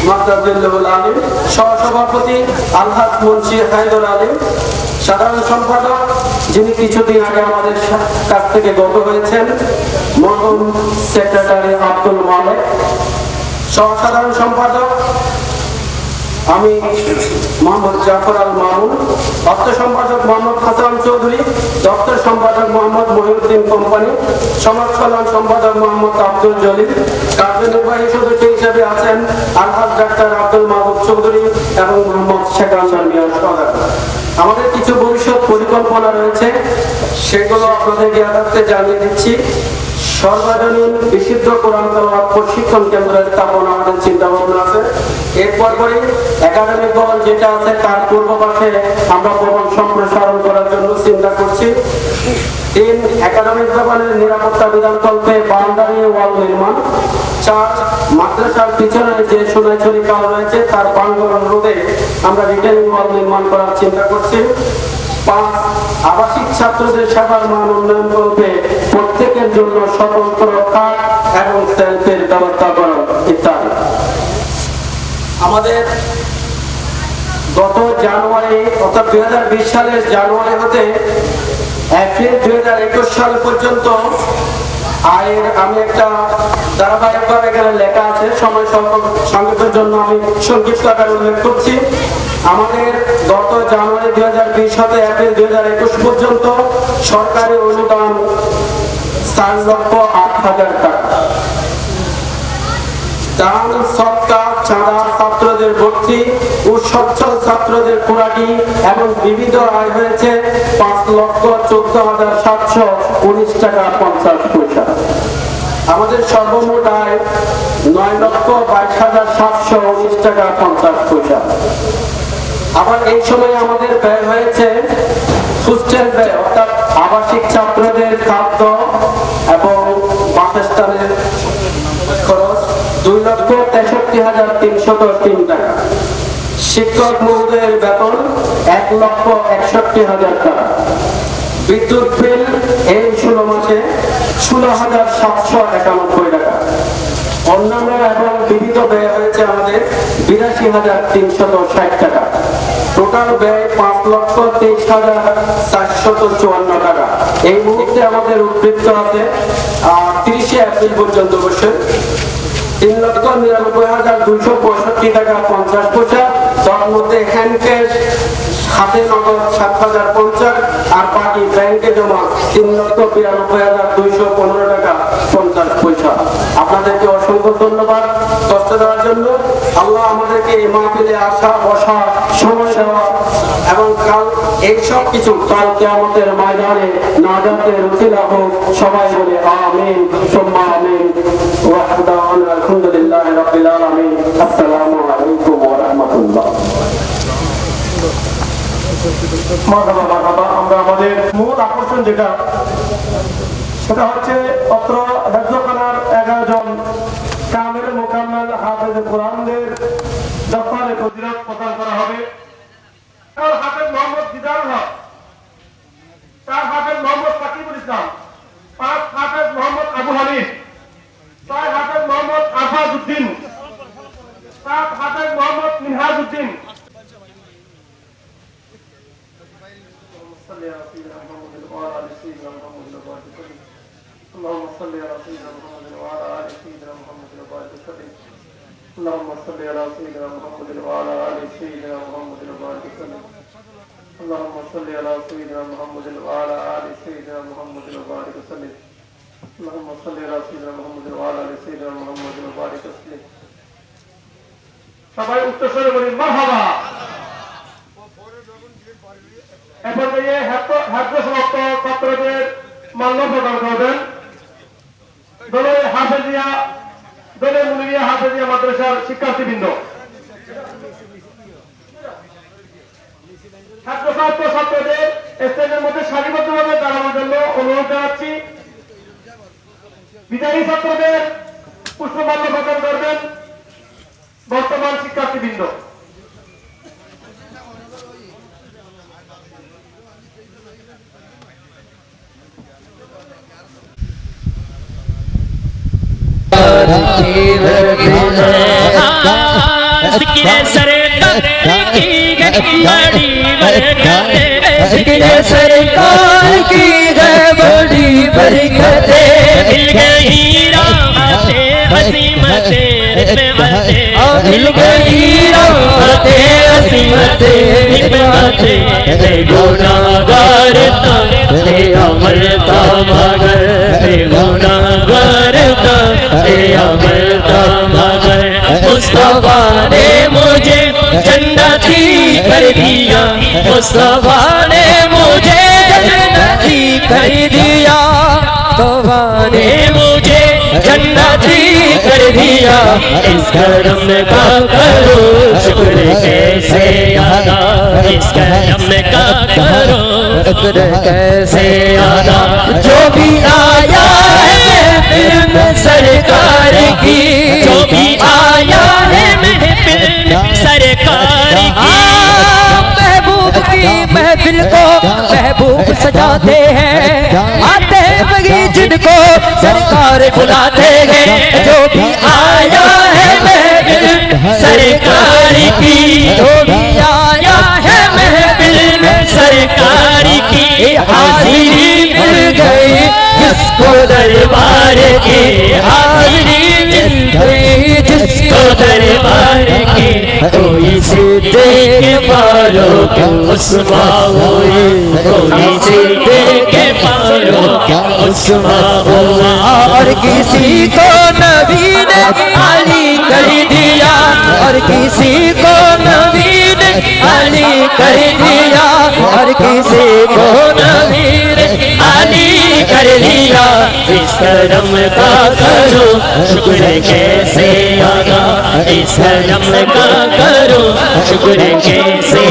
মাদ্রাজুল আলিম, সহসভাপতি আলহাজ মুন্সি হায়দর আলী, সাধারণ সম্পাদক যিনি কিছুদিন আগে আমাদের কাছ থেকে গত হয়েছেন মরহুম সেক্রেটারি আব্দুল মালেক, সহসাধারণ সম্পাদক আমি মোহাম্মদ জাফর আল মামুন, অর্থ সম্পাদক মোহাম্মদ হাসান চৌধুরী, দপ্তর সম্পাদক মোহাম্মদ মহিউদ্দিন কোম্পানি, সমাজ কল্যাণ সম্পাদক মোহাম্মদ আব্দুল জলিল, কার্যনির্বাহী সদস্য হিসেবে আছেন আলহাজ ডাক্তার আব্দুল মাহবুব চৌধুরী এবং মোহাম্মদ শেখান্দার মিয়া সদাগর। আমাদের কিছু ভবিষ্যৎ পরিকল্পনা রয়েছে, সেগুলো আপনাদের জ্ঞাতার্থে জানিয়ে দিচ্ছি। সর্বজনীন বিশুদ্ধ কোরআন তেলাওয়াত প্রশিক্ষণ কেন্দ্র স্থাপন আমাদের চিন্তা ভাবনা আছে। এরপর পরে একাডেমিক ভবন যেটা আছে তার পূর্ব পাশে আমরা ভবন সম্প্রসারণ করার জন্য চিন্তা করছি। 3, একাডেমিক ভবনের নিরাপত্তা বিধানকল্পে বাউন্ডারি ওয়াল নির্মাণ। 4, মাদ্রাসার পিছনে যে সোনাইছড়ি খাল রয়েছে তার বাঙ্গরণ রোধে আমরা রিটেনিং ওয়াল নির্মাণ করার চিন্তা করছি। 5, আবাসিক ছাত্রদের সেবার মান উন্নয়ন করতে প্রত্যেকের জন্য স্বতন্ত্র খাট এবং সেলফের ব্যবস্থা করা ইত্যাদি। আমাদের গত জানুয়ারি অর্থাৎ 2020 সালের জানুয়ারি হতে এপ্রিল 2021 সাল পর্যন্ত আয়ের আমি একটা ধারাবাহিকভাবে এখানে লেখা আছে, সময় সংক্ষেপের জন্য আমি সংক্ষিপ্ত আকারে উল্লেখ করছি। আমাদের গত জানুয়ারি 2020 হতে এপ্রিল 2021 পর্যন্ত সরকারি অনুদান 4,08,000 টাকা। দান, সৎকার, চাঁদা, ছাত্রদের ভর্তি ও সচ্ছল ছাত্রদের খোরাকি এবং বিবিধ আয় হয়েছে 5,14,719 টাকা 50 পয়সা। আমাদের সর্বমোট আয় 9,22,719 টাকা 50 পয়সা। আবার এই সময় আমাদের ব্যয় হয়েছে হোস্টেল ব্যয়, অর্থাৎ আবাসিক ছাত্রদের খাদ্য এবং বাসস্থানের খরচ 2,63,303 টাকা। শিক্ষক মহোদয়ের বেতন 1,61,000 টাকা। বিদ্যুৎ বিল এই 16 মাসে 16,791 টাকা। অন্যান্য এবং বিবিধ ব্যয় হয়েছে আমাদের 82,360 টাকা। টোটাল ব্যয় 5,23,454 টাকা। এই মুহূর্তে আমাদের উদ্বৃত্ত আছে 30 এপ্রিল পর্যন্ত বসে 3,99,265 টাকা 50 পয়সা। তার মধ্যে হ্যান্ড ক্যাশ হাতে নগদ 7,050 আর বাকি ব্যাংকে জমা 3,92,215 টাকা 50 পয়সা। আপনাদেরকে অসংখ্য ধন্যবাদ কষ্ট দেওয়ার জন্য। আল্লাহ আমাদেরকে এই মাহফিলে আসা, বসা, সময় দেওয়া এবং কাল এইসব কিছু কালকে আমাদের ময়দানে নাজাতের উসিলা হোক। সবাই বলে আমিন সুম্মা আমিন। ওয়া দাওয়ানা আলহামদুলিল্লাহি রাব্বিল আলামিন। আসসালামু আলাইকুম ওয়া রাহমাতুল্লাহ। মারহাবা মারহাবা। আমরা আমাদের মূল আকর্ষণ যেটা সেটা হচ্ছে অত্র হেফজখানার 11 জন কামিল মুকাম্মাল হাফেজ কোরআনদের দফতরে ফজিলত প্রদান করা হবে। হাফেজ মোহাম্মদ দিদারুল হক, 4 হাফেজ মোহাম্মদ সাকিবুল ইসলাম, 5 হাফেজ মোহাম্মদ আবু হানিফ, 6 হাফেজ মোহাম্মদ আফাজ উদ্দিন, 7 হাফেজ মোহাম্মদ মিনহাজ উদ্দিন। اللهم صل على سيدنا محمد وعلى آل سيدنا محمد وبارك وسلم. اللهم صل على سيدنا محمد وعلى آل سيدنا محمد وبارك وسلم. اللهم صل على سيدنا محمد وعلى آل سيدنا محمد وبارك وسلم. اللهم صل على سيدنا محمد وعلى آل سيدنا محمد وبارك وسلم. সবাই উচ্চস্বরে বলি মারহাবা। এখন এই হাফেজ সমাপ্ত ছাত্রদের মাল্য প্রদান করবেন দলে হাফেজিয়া, দলে মুনিরিয়া হাফেজিয়া মাদ্রাসার শিক্ষার্থীবৃন্দ। ছাত্রদের স্টেজের মধ্যে সারিবদ্ধভাবে দাঁড়ানোর জন্য অনুরোধ জানাচ্ছি। বিদায়ী ছাত্রদের পুষ্পমাল্য প্রদান করবেন বর্তমান শিক্ষার্থীবৃন্দ। सरकार की बड़ी बरकते मिल गई राहते असीमते मिल गई राहते असीमते गुनाहगार ते अमर का मगर गुनाहगार ते अमर का मगर मुस्तफा ने मुझे जन्नती कर दिया, मुस्तफा ने मुझे जन्नती कर दिया, मुस्तफा ने मुझे जन्नती कर दिया। इस करम का करो शुक्र कैसे अदा, इस करम का करो शुक्र कैसे अदा। जो भी आया है महफिल सरकार की, जो भी आया है महफिल सरकार की, महबूब की महफिल को महबूब सजाते हैं, आते वही जिनको सरकार बुलाते हैं। जो भी आया है महफिल सरकार की, जो भी आया है महफिल सरकार की, हाजिरी मिल गई जिसको दरबार की हाजिरी मिल गई, जिसको दरबार की कोई सीधे के पारों के उस्मान हुए, कोई सीधे के पारों के उस्मान हुए। और किसी को नबी ने अली कर दिया, और किसी को नबी ने अली कर दिया, और किसी को नबी ने अली कर दिया। इस करम का करो शुक्र कैसे अदा, इस करम का करो शुक्र कैसे।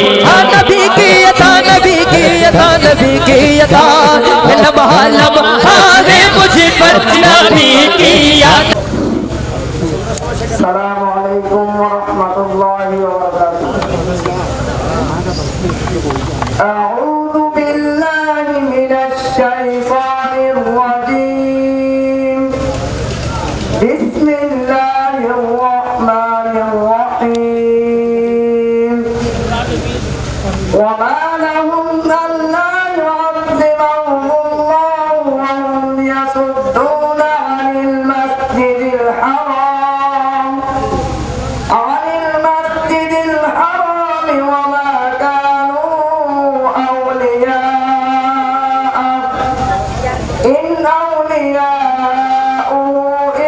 नबी की अता, नबी की अता, नबी की अता, लम्हा लम्हा है मुझ पर नबी की याद। अस्सलामु अलैकुम व रहमतुल्लाहि व बरकातुहू। अऊज़ु बिल्लाहि मिनश शैतानिर रजीम। बिस्मिल्लाहिर रहमानिर रहीम। वमा लहुम अल्ला युअज़्ज़िबहुमुल्लाहु व हुम यसुद्दूना अनिल मस्जिदिल हराम, अनिल मस्जिदिल हराम वमा कानू औलियाअ, इन औलियाअहु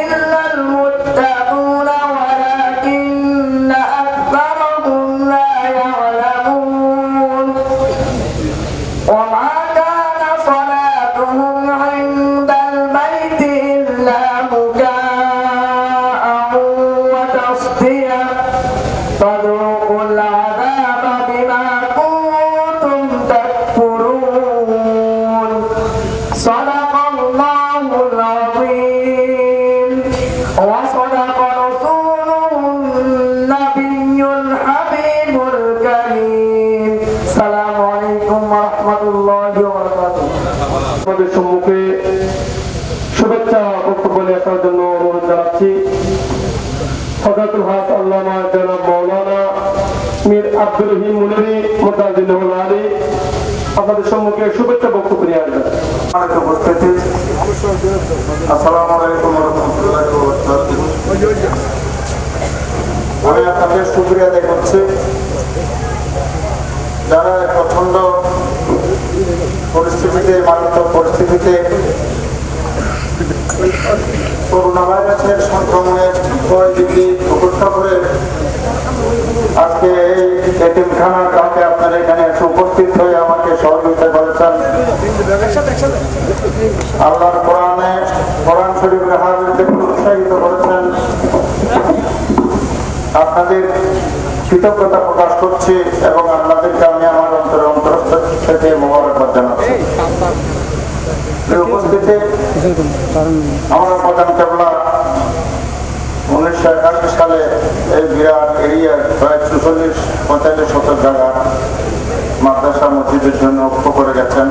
इल्लल मुत्तक़ून वलाकिन्न अक्सरहुम ला यअलमून। वमा कान सलातुहुम इंदल बैति इल्ला मुकाअ व तस्दिया फज़ूक़ुल अज़ाब बिमा कुन्तुम तकफुरून। सदक़ल्लाहुल अज़ीम व सदक़ रसूलुहुन नबियुल हबीबुल करीम। अस्सलामु अलैकुम व रहमतुल्लाहि व बाराकातुहू। আমাদের সম্মুখে শুভেচ্ছা বক্তব্য নিয়ে আসার জন্য অনুরোধ জানাচ্ছি হযরতুল হাস আল্লামা জনাব মাওলানা মীর আব্দুর রহিম মুনিরি মুতাজিল্লাহুল আলী আপনাদের সম্মুখে শুভেচ্ছা বক্তব্য নিয়ে আসবেন। সম্মানিত উপস্থিতি, আসসালামু আলাইকুম ওয়া রাহমাতুল্লাহি ওয়া বারাকাতুহু। আমি আপনাদের শুকরিয়া আদায় করছি যারা প্রচন্ড পরিস্থিতিতে, মারাত্মক পরিস্থিতিতে করোনা ভাইরাসের সংক্রমণের পরিস্থিতি উপেক্ষা করে আজকে এই এতিমখানার কাছে আপনারা এখানে এসে উপস্থিত হয়ে আমাকে সহযোগিতা করেছেন। আল্লাহর কোরআন শরীফের হাফেজদের উৎসাহিত করেছেন। আপনাদের কৃতজ্ঞতা প্রকাশ করছি এবং আপনাদেরকে আমি আমার অন্তরস্থ থেকে মোবারকবাদ জানাচ্ছি। উপস্থিতি আমরা প্রধান কেবলা 1981 সালে এই বিরাট এরিয়ার প্রায় 45-45 জায়গা মাদ্রাসা মসজিদের জন্য অক্ষ করে গেছেন।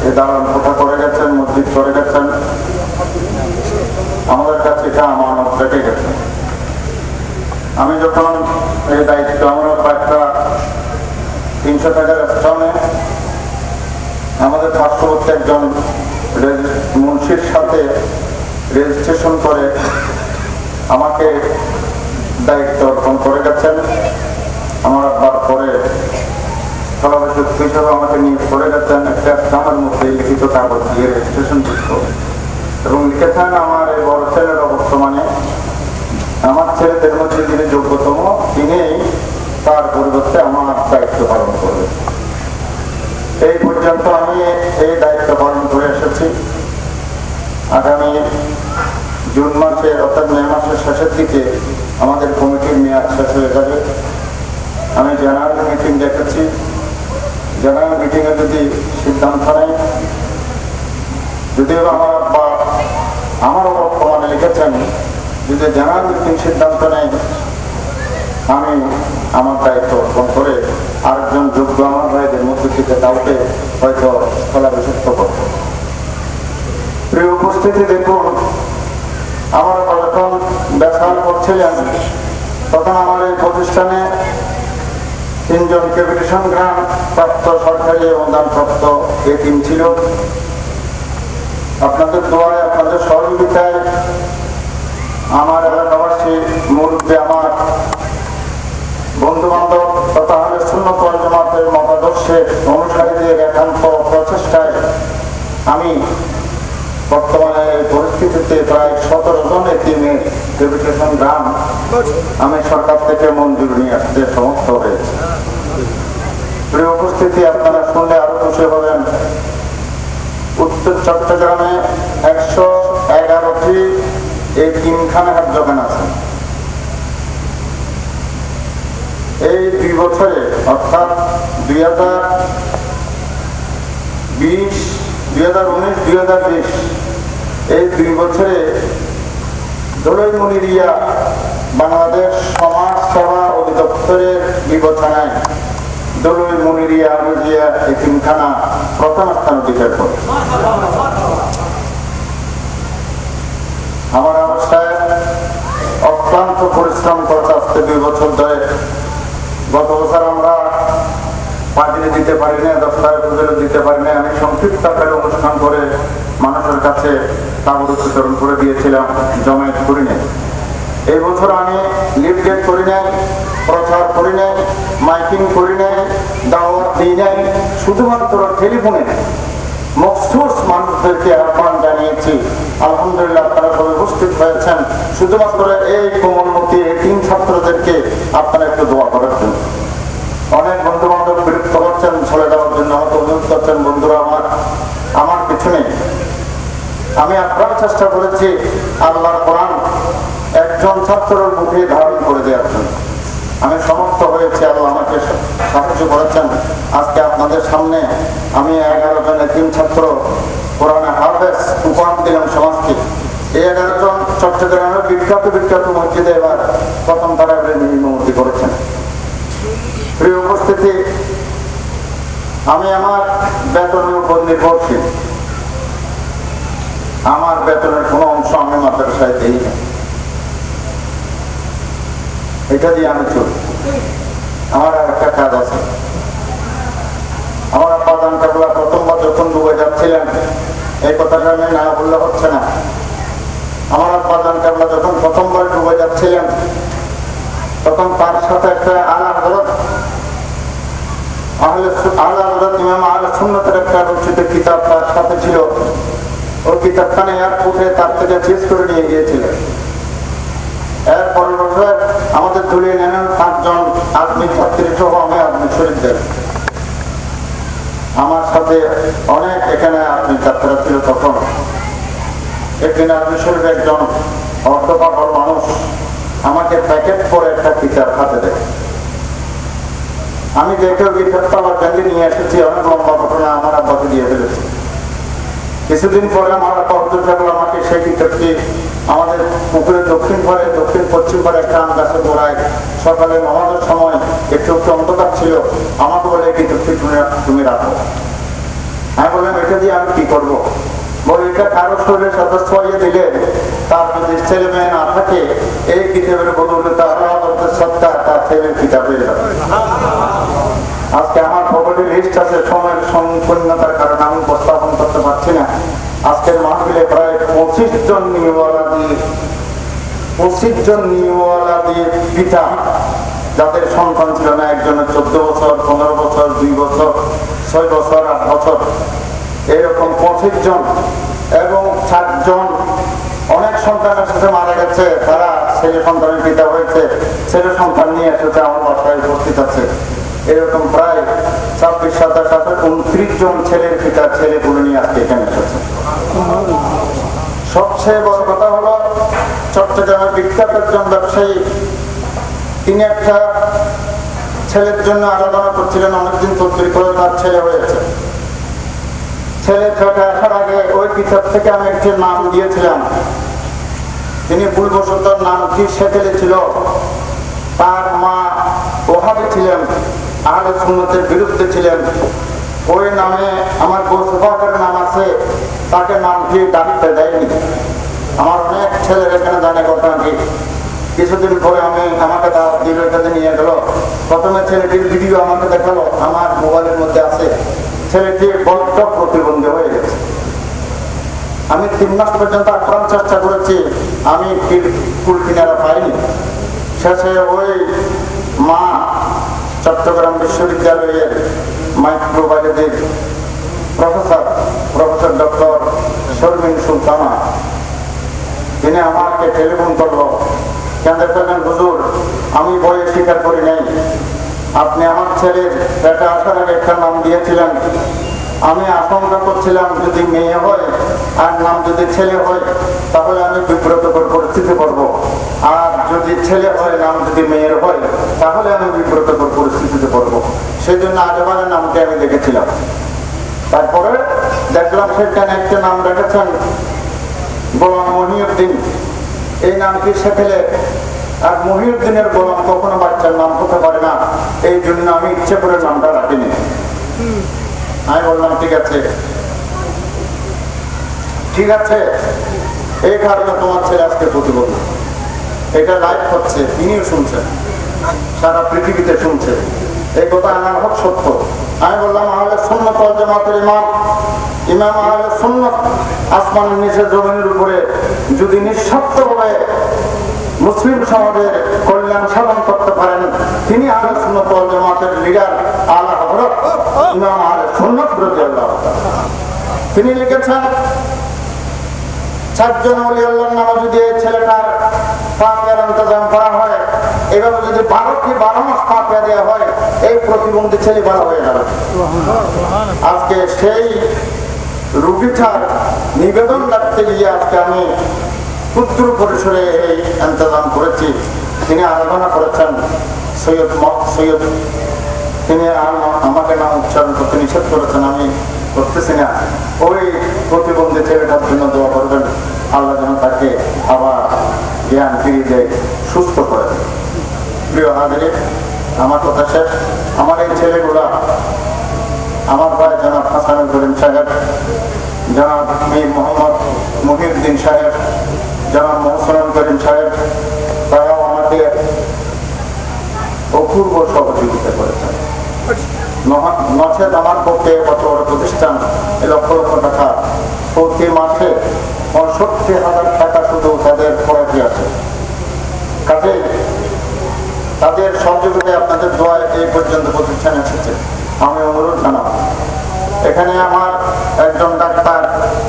এই দালান কোঠা করে গেছেন, মসজিদ করে গেছেন। আমাদের কাছে এটা আমানত রেখে গেছেন। আমি যখন এই দায়িত্ব, আমরা একটা 300 টাকার স্থানে আমাদের পার্শ্ববর্তী একজন মুন্সির সাথে রেজিস্ট্রেশন করে আমাকে দায়িত্ব অর্পণ করে গেছেন। আমার আব্বার পরে সভাপতি হিসেবে আমাকে নিয়োগ করে গেছেন। একটা স্থানের মধ্যে লিখিত কাগজ দিয়ে রেজিস্ট্রেশন যুক্ত এবং লিখেছেন আমার এই বড় ছেলের বর্তমানে আমার ছেলেদের মধ্যে যিনি যোগ্যতম তিনি তার পরিবর্তে আমার দায়িত্ব পালন করবে। এই পর্যন্ত আমি এই দায়িত্ব পালন করে এসেছি। আগামী জুন মাসের অর্থাৎ মে মাসের শেষের দিকে আমাদের কমিটির মেয়াদ শেষ হয়ে যাবে। আমি জেনারেল মিটিং ডেকেছি। জেনারেল মিটিংয়ে যদি সিদ্ধান্ত নেয়, যদিও আমার আব্বা আমারও বর্তমানে লিখেছেন, যদি জেনারেল মিটিং সিদ্ধান্ত নেয় আমি আমার দায়িত্ব অর্পণ করে আরেকজন যোগ্য আমার ভাইদের মধ্য থেকে কাউকে হয়তো স্থলাভিষিক্ত করব। প্রিয় উপস্থিতি, দেখুন আমার যখন ব্যবসা করছিলেন তখন আমার এই প্রতিষ্ঠানে 3 জন ক্যাপিটেশন গ্রান্ট প্রাপ্ত সরকারি অনুদান প্রাপ্ত এতিম ছিল। আপনাদের দোয়ায়, আপনাদের সহযোগিতায় আমার এলাকাবাসী, মুরব্বী, আমার বন্ধু বান্ধব তথা আহলে সুন্নাত ওয়াল জামাতের মতাদর্শে অনুসারীদের একান্ত প্রচেষ্টায় আমি বর্তমানে এই পরিস্থিতিতে প্রায় 17 জন এতিমের ডেপুটেশন গ্রাম আমি সরকার থেকে মঞ্জুর নিয়ে আসতে সমর্থ হয়েছে। প্রিয় উপস্থিতি, আপনারা শুনলে আরো খুশি হবেন। উত্তর চট্টগ্রামে 111টি এতিমখানার দোকান আছে। এই 2 বছরে অর্থাৎ 2019-2020 এই 2 বছরে দোলাই মুনিরিয়া বাংলাদেশ সমাজ সেবা অধিদপ্তরের বিবেচনায় দোলাই মুনিরিয়া আমিরিয়া এতিমখানা প্রথম স্থান অধিকার করে। আমার অবস্থায় অক্লান্ত পরিশ্রম করতে আসতে 2 বছর ধরে। গত বছর আমরা পার্টিতে দিতে পারি না, 10 টাকা পুজোরে দিতে পারি না। আমি সংক্ষিপ্ত আকারে অনুষ্ঠান করে মানুষের কাছে তাবুত বিতরণ করে দিয়েছিলাম, জমায়েত করি নাই। এই বছর আমি লিফলেট করি নাই, প্রচার করি নাই, মাইকিং করি নাই, দাওয়াত দিই নাই, শুধুমাত্র টেলিফোনে মখসুস মানুষদেরকে আহ্বান জানিয়েছি। আলহামদুলিল্লাহ আপনারা সবাই উপস্থিত হয়েছেন। শুধুমাত্র এই কোমলমতি এতিম ছাত্রদেরকে আপনারা একটু দোয়া করার জন্য। অনেক বন্ধু বান্ধব বিরক্ত করছেন, চলে যাওয়ার জন্য আমাকে অনুরোধ করছেন। বন্ধুরা আমার কিছু নেই, আমি আপনার চেষ্টা করেছি আল্লাহর কোরআন একজন ছাত্রের মুখে ধারণ করে দেওয়ার জন্য। আমি সমর্থ হয়েছি, আল্লাহ আমাকে সাহায্য করেছেন। আজকে আপনাদের সামনে আমি 11 জন এতিম ছাত্র কোরআনে হাফেজ উপহার দিলাম সমাজকে। এই 11 জন চট্টগ্রামের বিখ্যাত মসজিদে এবার প্রথম তারাবির নির্মূর্তি করেছেন। প্রিয় উপস্থিতি, আমি আমার বেতনের উপর নির্ভরশীল। আমার বেতনের কোনো অংশ আমি মাদ্রাসায় দিই না, এটা দিয়ে আমি চলি। আমার আর একটা কাজ আছে। আমার আব্বা জান কেবলা প্রথমবার যখন ডুবে যাচ্ছিলেন, এই কথাটা আমি না বললে হচ্ছে না। আমার আব্বা জান কেবলা যখন প্রথমবার ডুবে যাচ্ছিলেন, তখন তার সাথে একটা আলা হযরত ইমাম আহলে সুন্নাতের একটা রচিত কিতাব তার সাথে ছিল। ওই কিতাবখানে এয়ারপোর্টে তার থেকে চেঞ্জ করে নিয়ে গিয়েছিলেন। এর পরের বছর আমাদের দলীয় নেন 5 জন আদমি ছাত্রী সহ আমি আদমি শরীফদের। আমার সাথে অনেক এখানে আদমি ছাত্ররা ছিল। তখন একদিন আদমি শরীফ একজন অর্ধপাগল মানুষ আমাকে প্যাকেট করে একটা কিতাব হাতে দেয়। আমি দেখে ওই কিতাবটা আমার ব্যাগে নিয়ে এসেছি। অনেক লম্বা ঘটনা, আমার আব্বাকে দিয়ে ফেলেছি। কিছুদিন পরে আমার আব্বা আমাকে সেই কিতাবটি আমাদের পুকুরের দক্ষিণ পশ্চিম পারে একটা আম গাছের গোড়ায় সকালে নামাজের সময় একটু অন্ধকার ছিল, আমাকে বলে এই কিতাবটি তুমি রাখো। আমি বললাম এটা দিয়ে আমি কি করবো? বলে এটা কারো শরীরের সাথে ছড়িয়ে দিলে তার যদি ছেলে মেয়ে না থাকে, এই কিতাবের বদলে তার সত্তা তার ছেলের কিতাব হয়ে যাবে। আজকে আমার প্রপার্টি লিস্ট আছে, সময়ের সম্পূর্ণতার কারণে আমি উপস্থাপন করতে পারছি না। আজকের মাহফিলে প্রায় 25 জন নিওয়ালা দিয়ে পিতা যাদের সন্তান ছিল না, একজনের 14 বছর, 15 বছর, 2 বছর, 6 বছর, 8 বছর, এরকম 25 জন এবং 7 জন অনেক সন্তানের সাথে মারা গেছে। তারা ছেলে সন্তানের পিতা হয়েছে, ছেলে সন্তান নিয়ে এসেছে, আমার বাসায় উপস্থিত আছে। এরকম প্রায় 26, 27, 29 জন ছেলের পিতা ছেলে বলে নিয়ে আজকে এখানে এসেছে। সবচেয়ে বড় কথা হলো চট্টগ্রামের বিখ্যাত একজন ব্যবসায়ী, তিনি একটা ছেলের জন্য আরাধনা করছিলেন। অনেকদিন তৈরি করে তার ছেলে হয়েছে। ছেলে ছোটে আসার আগে ওই কিতাব থেকে আমি একটি নাম দিয়েছিলাম। তিনি ভুলবশত নামটি সেকেলে ছিল। তার মা ওহাবি ছিলেন, আহলে সুন্নাতের বিরুদ্ধে ছিলেন। ওই নামে আমার গোসবাকের নাম আছে, তাকে নামটি দাবিতে দেয়নি। আমার অনেক ছেলের এখানে জানে ঘটনাটি। কিছুদিন পরে আমাকে এখানে নিয়ে গেল। প্রথমে ছেলেটির ভিডিও আমাকে দেখালো, আমার মোবাইলের মধ্যে আছে। ছেলেটি বড্ড প্রতিবন্ধী হয়ে গেছে। আমি 3 মাস পর্যন্ত আপ্রাণ চেষ্টা করেছি, আমি কুল কিনারা পাইনি। শেষে ওই মা চট্টগ্রাম বিশ্ববিদ্যালয়ের মাইক্রোবায়োলজির প্রফেসর ডক্টর শর্মিন সুলতানা, তিনি আমাকে টেলিফোন করলো, কেন্দ্র করলেন, হুজুর আমি বইয়ে স্বীকার করি নাই, আপনি আমার ছেলের পেটে আসার আগে একটা নাম দিয়েছিলেন, আমি আশঙ্কা করছিলাম যদি মেয়ে হয় আর নাম যদি ছেলে হয় তাহলে আমি বিব্রতকর পরিস্থিতি পড়ব, আর যদি ছেলে হয় নাম যদি মেয়ের হয় তাহলে আমি বিব্রতকর পরিস্থিতিতে পড়ব। সেই জন্য আগেবারের নামটি আমি দেখেছিলাম। তারপরে দেখলাম সেখানে একটা নাম রেখেছেন গোলাম মহিউদ্দিন, এই নামটি সেখানে, আর মহিউদ্দিনের গোলাম কখনো বাচ্চার নাম হতে পারে না, এই জন্য আমি ইচ্ছে করে নামটা রাখিনি। আমি বললাম ঠিক আছে, এই কারণে তোমার ছেলে আজকে প্রতিবন্ধী, এটা লাইভ হচ্ছে, তিনিও শুনছেন, সারা পৃথিবীতে শুনছে, এই কথা আমার হক সত্য। আমি বললাম আহলে সুন্নাত ওয়াল জামাতের ইমাম আহলে সুন্নাত আসমানের নিচে জমিনের উপরে যদি নিঃস্বার্থভাবে মুসলিম সমাজের কল্যাণ সাধন করতে পারেন, তিনি আহলে সুন্নাত ওয়াল জামাতের লিডার আলা হযরত ইমাম আহলে সুন্নাত রাদিয়াল্লাহু তাআলা। তিনি লিখেছেন 4 জন ওলি আল্লাহর নামে যদি এই ছেলেটার পাকের ইন্তজাম করা হয়, এভাবে যদি 12 মাস পাকে দেওয়া হয়, এই প্রতিবন্ধী ছেলে ভালো হয়ে যাবে। আজকে সেই রুগীটার নিবেদন রাখতে গিয়ে আজকে আমি ক্ষুদ্র পরিসরে এই ইন্তজাম করেছি। তিনি আরাধনা করেছেন সৈয়দ, তিনি আমাকে নাম উচ্চারণ করতে নিষেধ করেছেন, আমি করতেছি না। ওই প্রতিবন্ধী ছেলেটার জন্য দোয়া করবেন, আল্লাহ যেন তাকে আবার জ্ঞান ফিরিয়ে দেয়, সুস্থ করে দেয়। প্রিয় হাজির, আমার কথা শেষ। আমার এই ছেলেগুলা, আমার ভাই জনাব হাসানুল করিম সাহেব, জনাব মীর মোহাম্মদ মহিউদ্দিন সাহেব, জনাব মোহসেনুল করিম সাহেব, তারাও আমাকে অপূর্ব সহযোগিতা করেছেন। নচেত আমার পক্ষে কত বড় প্রতিষ্ঠান, লক্ষ লক্ষ টাকা প্রতি মাসে 65,000 টাকা শুধু তাদের খরচে আছে। কাজে তাদের সহযোগিতায়, আপনাদের দোয়ায় এই পর্যন্ত প্রতিষ্ঠান এসেছে। আমি অনুরোধ জানাব, এখানে আমার একজন ডাক্তার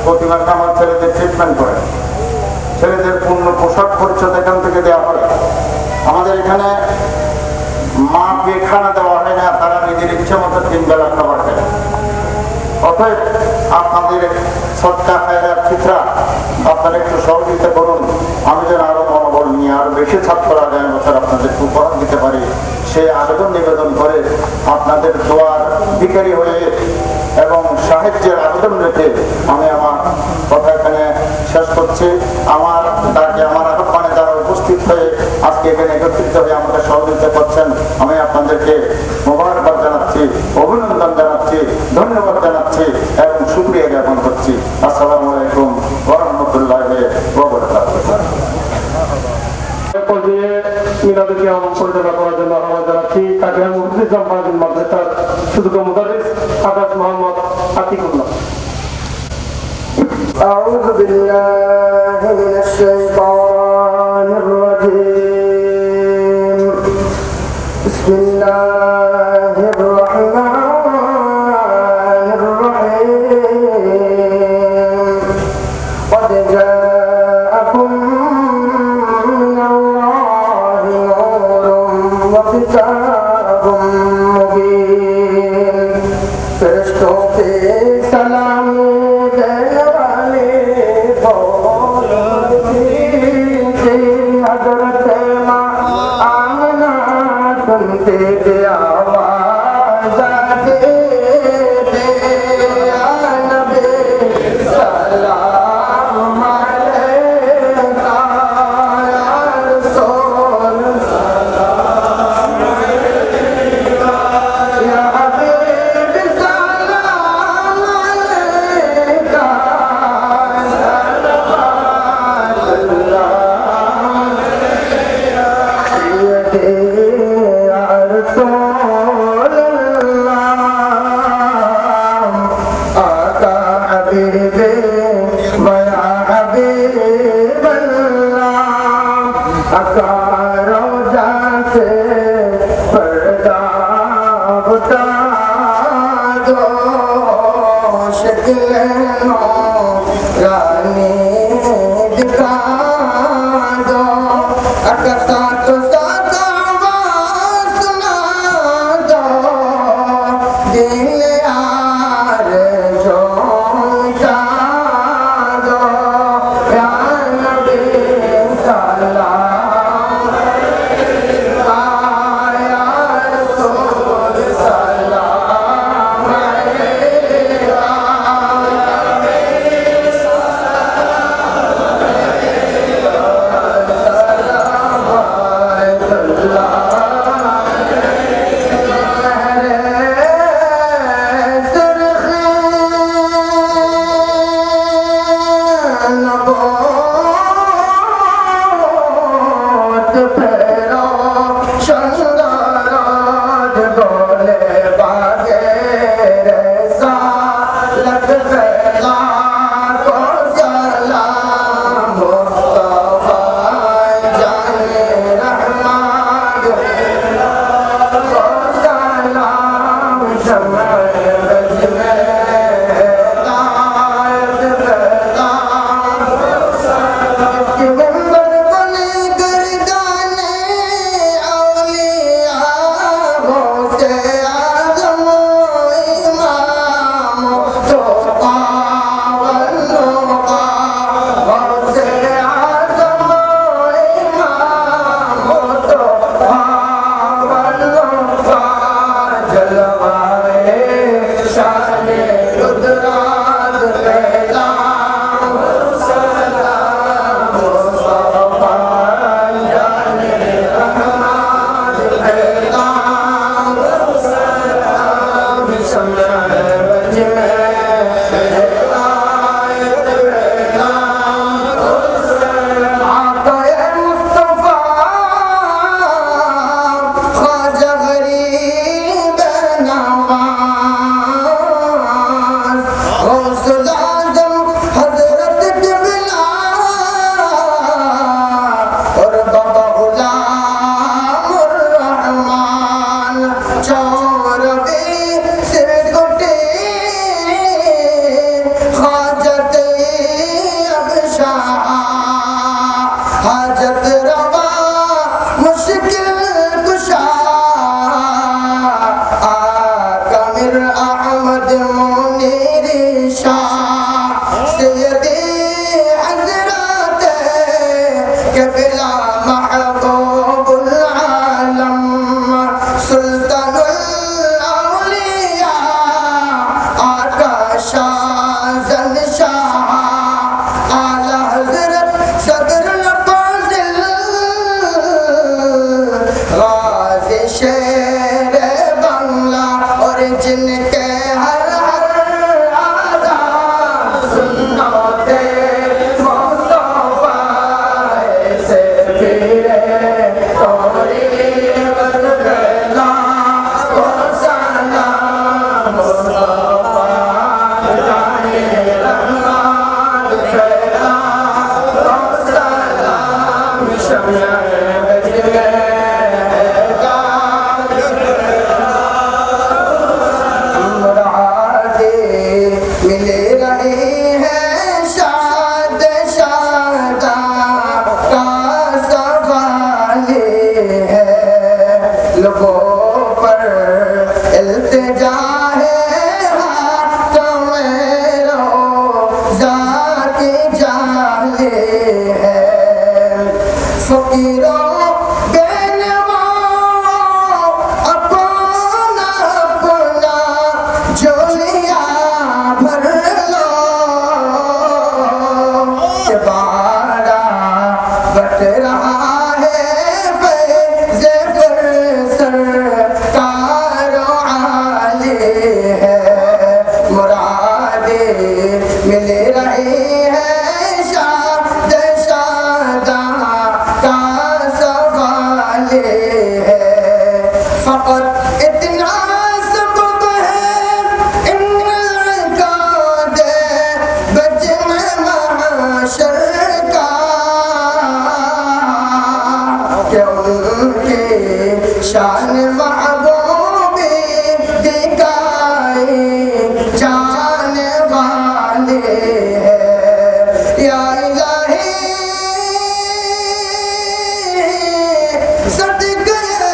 প্রতি মাসে আমার ছেলেদের ট্রিটমেন্ট করে, ছেলেদের পূর্ণ পোশাক পরিচ্ছদ এখান থেকে দেওয়া হয়। আমাদের এখানে মাকে খানা দেওয়া হয় না, তারা নিজের ইচ্ছে মতো 3 বেলা খাবার খায়। অতএব আপনাদের সদকা খায়রাত ফিতরা আপনারা একটু সহযোগিতা করুন, আমি যেন আরো মনোবল নিয়ে আরো বেশি ছাত্র আগামী বছর আপনাদের উপহার দিতে পারি, সেই আবেদন নিবেদন করে আপনাদের দোয়ার ভিখারি হয়ে এবং সাহায্যের আবেদন রেখে আমি আমার কথা এখানে শেষ করছি। আমার আহ্বানে যারা উপস্থিত হয়ে আজকে এখানে একত্রিত হয়ে আমাকে সহযোগিতা করছেন, আমি আপনাদেরকে মোবারকবাদ জানাচ্ছি, অভিনন্দন জানাচ্ছি, ধন্যবাদ জানাচ্ছি এবং শুকরিয়া জ্ঞাপন করছি। আসসালামু আলাইকুম ওয়া রাহমাতুল্লাহি ওয়া বারাকাতুহু। মিলাদুকে পরিচালনা করার জন্য আহ্বান জানাচ্ছি কাকিয়া মুফতি ইসলাম ফাজিল মাদ্রাসার সুযোগ্য মুদারিস হাফেজ মোহাম্মদ আতিকুল্লাহ। أعوذ بالله من الشيطان الرجيم. بسم الله الرحمن الرحيم. قد جاءكم من الله نور وكتاب مبين. فرشتوں کے سلام حضرت ماں آمنہ سنتے دے آواز آتے دے یا نبی سلام علیکہ یا رسول سلام علیکہ یا حبیب سلام علیکہ آقا حبیب से पर्दा उठा दो शक्ल रानी दिखा दो अकसा तो सादा सुना दो दिल यार जो उठा दो या नबी सलाम या रसूल सलाम अलैका हाजत रवा मुश्किल कुशा आका मिर अहमद मुनीर शाह सैयदी हजरत क़िबला महबूबुल आलम सुल्तानुल औलिया आका शाह ज़नशाह आला हजरत सदरुल फाजिल गाज़ी शेर बंगला और जिनके हर हर आदा सुन्नते मुस्तफा से फिरे तोरी बदला ओ सलाम मुस्तफा जाने रहमान फैला ओ सलाम शम्या बजले मिल रही है शाद शादा का सवाल है लोगों पर इल्तिजा है हाथों में रोज़ा की जाले है फकीरों अपना अपना झोलिया भर लो ये बाड़ा बट रहा है फैज़ पर सरकार आले है मुरादे मिल रही है शाद शादा का सवाल है फकत इतना सबब है इनका दे बज में महशर का कि उनके शान महबूबी दिखाए जाने वाले हैं या इलाही सद गए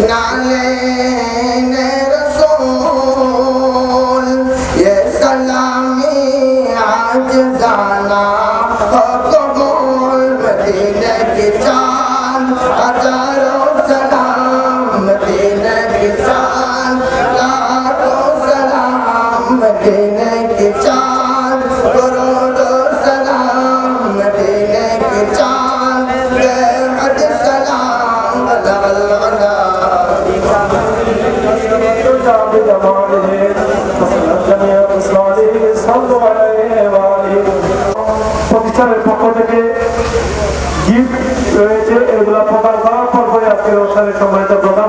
नाले ने रसूल ये सलामी आज जाना हो कबूल मदीने की चांद हजारों सलाम मदीने की चांद लाखों सलाम मदीने की चांद करोड़ों सलाम मदीने की चांद बेहद सलाम वल्ला প্রতিষ্ঠানের পক্ষ থেকে গিফট রয়েছে, এগুলো প্রদান করার পরে আজকের অনুষ্ঠানে সম্মানিত প্রধান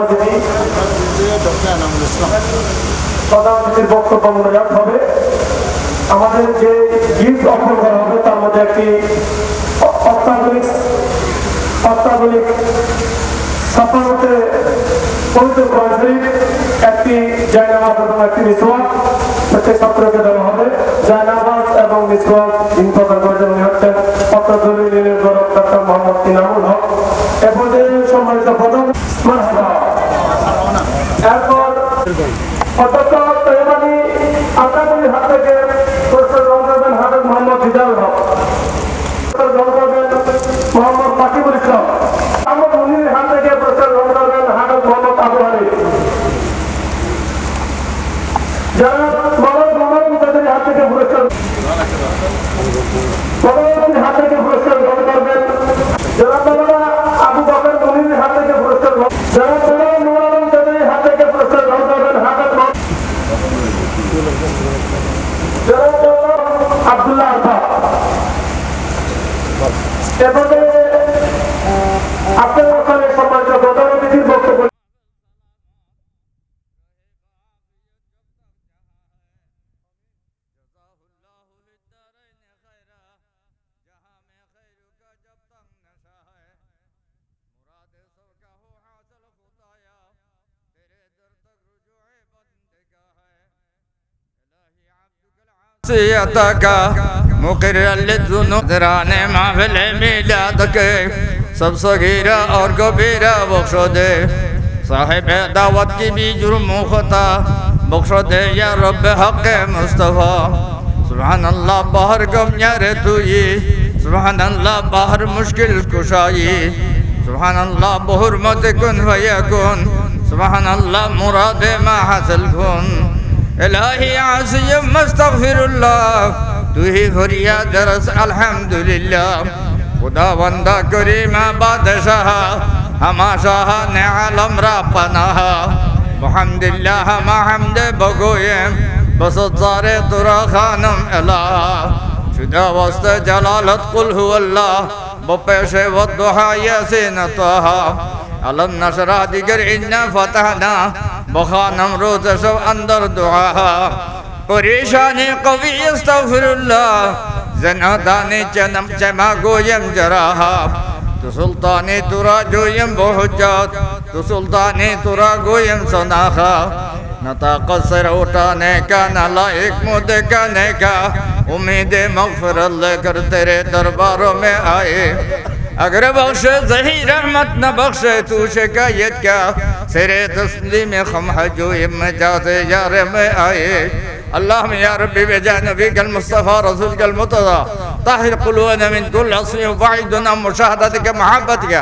অতিথির বক্তব্য মনোজাত হবে। আমাদের যে গিফট অর্পণ করা হবে তার মধ্যে একটি অত্যাধুনিক ছাপ্পান্নতে পবিত্র কোরআন শরীফ, একটি জায়নামাজ এবং একটি মিসওয়াক প্রত্যেক ছাত্রকে দেওয়া হবে। জায়নামাজ এবং মিসওয়াক যিনি প্রদান করেছেন উনি হচ্ছেন অত্যাধুনিক গৌরব ডাক্তার মোহাম্মদ ইনামুল হক। এরপর সম্মানিত প্রধান এরপর অধ্যক্ষ তৈবানি আপনাদের হাত থেকে পুরস্কার গ্রহণ করবেন হাফেজ মোহাম্মদ হিদায়ুল হক, গ্রহণ করবেন মোহাম্মদ সাকিবুল ইসলাম। মোহাম্মদ মুনির হাত থেকে পুরস্কার গ্রহণ করবেন হাফেজ মোহাম্মদ আবু হানিফ। যারা মোহাম্মদ মুতাদের হাত থেকে পুরস্কার হাত থেকে পুরস্কার গ্রহণ করবেন যারা আবু বকর মুনির হাত থেকে পুরস্কার গ্রহণ, যারা হাত থেকে পুরস্কার গ্রহণ করবেন হাফেজ আব্দুল্লাহ আরফা। এরপরে আপনার ওখানে সম্মানিত প্রধান অতিথির বক্তব্য का मुकर्रर लिज़ुनूब ज़राने महफ़िल मिलाद के सब सगीरा और कबीरा बख्शो दे, साहिब दावत की भी जुर्म खता बख्शो दे या रब हक़ मुस्तफ़ा। सुभान अल्लाह बाहर गम यारे तुई, सुभान अल्लाह बाहर मुश्किल कुशाई, सुभान अल्लाह बहुरमत कुन फयकुन, सुभान अल्लाह मुराद मा हासिल कुन। इलाही आसियम मस्तगफिरुल्लाह तू ही फरियाद रस अल्हम्दुलिल्लाह। खुदा बंदा करीमा बादशाह हमाशाह ने आलम रा पनाह। मुहम्दिल्लाह महमद बगोयम बसज़ारे तुरा खानम इलाह। शुदा वस्त जलालत कुल हुवल्लाह बपेशे वद्दुहा यासीन ताहा। अलम नशरा दिगर इन्ना फतहना बखानम रोज सब अंदर दुआ। परेशानी कवी अस्तगफिरुल्लाह जनादाने चनम चमा गोयम जराहा। तो सुल्ताने तुरा जोयम बहुजात, तो सुल्ताने तुरा गोयम सनाखा। नताक़त सर उठाने का न लायक मुद करने का, उम्मीद मग़फ़िरत लेकर तेरे दरबारों में आए। अगर बख्शे ज़ही रहमत न बख्शे तू शिकायत का, सिरे तस्लीम खम हजूम में जाते यार में आए। अल्लाह या रब्बी बेजा नबी कल मुस्तफ़ा रसूल कल मुतज़ा ताहिर क़ुलूबना मिन कुल्लि अस्वी वाइदुना मुशाहदतिक महब्बतिक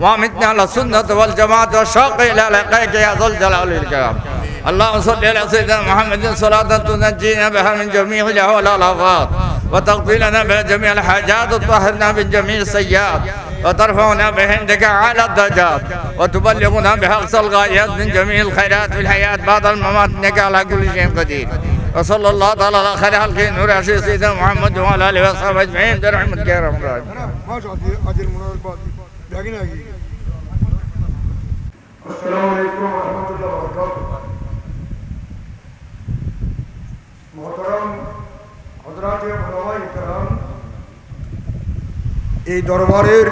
वामितना अला सुन्नत वल जमात व शौक़ इला लिक़ाइक या ज़ुल जलाल वल इकराम। अल्लाहुम्मा सल्लि अला सय्यिदिना मुहम्मदिन सलातन तुनज्जीना बिहा मिन जमीइल अहवाल आफ़ात व तक़दी लना बिहा जमीअल हाजात व तुतahhirना मिन जमीइस सय्यात व तरफ़उना बिहिंदिक अला दरजात व तुबल्लिगुना बिहा अक़सल गायात मिन जमीइल खैरात फिल हयात बअदल ममात इन्नका अला कुल्लि शैइन क़दीर। व सल्लल्लाहु तआला अला खैरि ख़ल्क़ि नूर अशरफ सय्यिदिना मुहम्मद व अला आलिहि व अस्हाबिहि अजमईन बिरहमतिक या अरहमर राहिमीन। अस्सलामु अलैकुम व रहमतुल्लाहि व बरकातुहू। मोहतरम हज़रात उलमा इकराम, এই দরবারের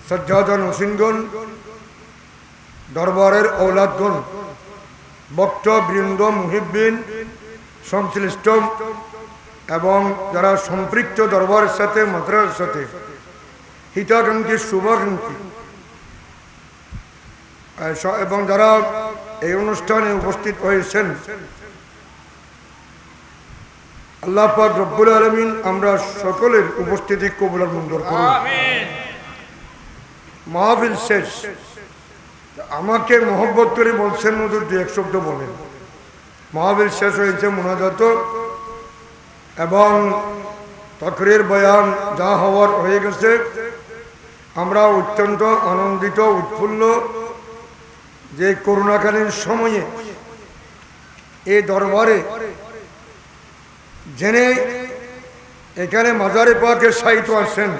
সজ্জাদান হোসেনগণ, দরবারের ঔলাদগণ, বক্তবৃন্দ, মুহিব্বিন, সংশ্লিষ্ট এবং যারা সম্পৃক্ত দরবারের সাথে, মাদ্রাসার সাথে হিতাকাঙ্ক্ষী, শুভাকাঙ্ক্ষী এবং যারা এই অনুষ্ঠানে উপস্থিত হয়েছেন, আল্লাহ পাক রব্বুল আলামিন আমরা সকলের উপস্থিতি কবুল আর মঞ্জুর করুন। মাহফিল শেষ, আমাকে মহব্বত করে বলছেন হুজুর দু এক শব্দ বলেন। মাহফিল শেষ হয়েছে, মুনাজাত এবং তকরীর বয়ান যা হওয়ার হয়ে গেছে। আমরা অত্যন্ত আনন্দিত, উৎফুল্ল যে করোনাকালীন সময়ে এই দরবারে জেনে এখানে মাজারে পাকে শায়িত আছেন,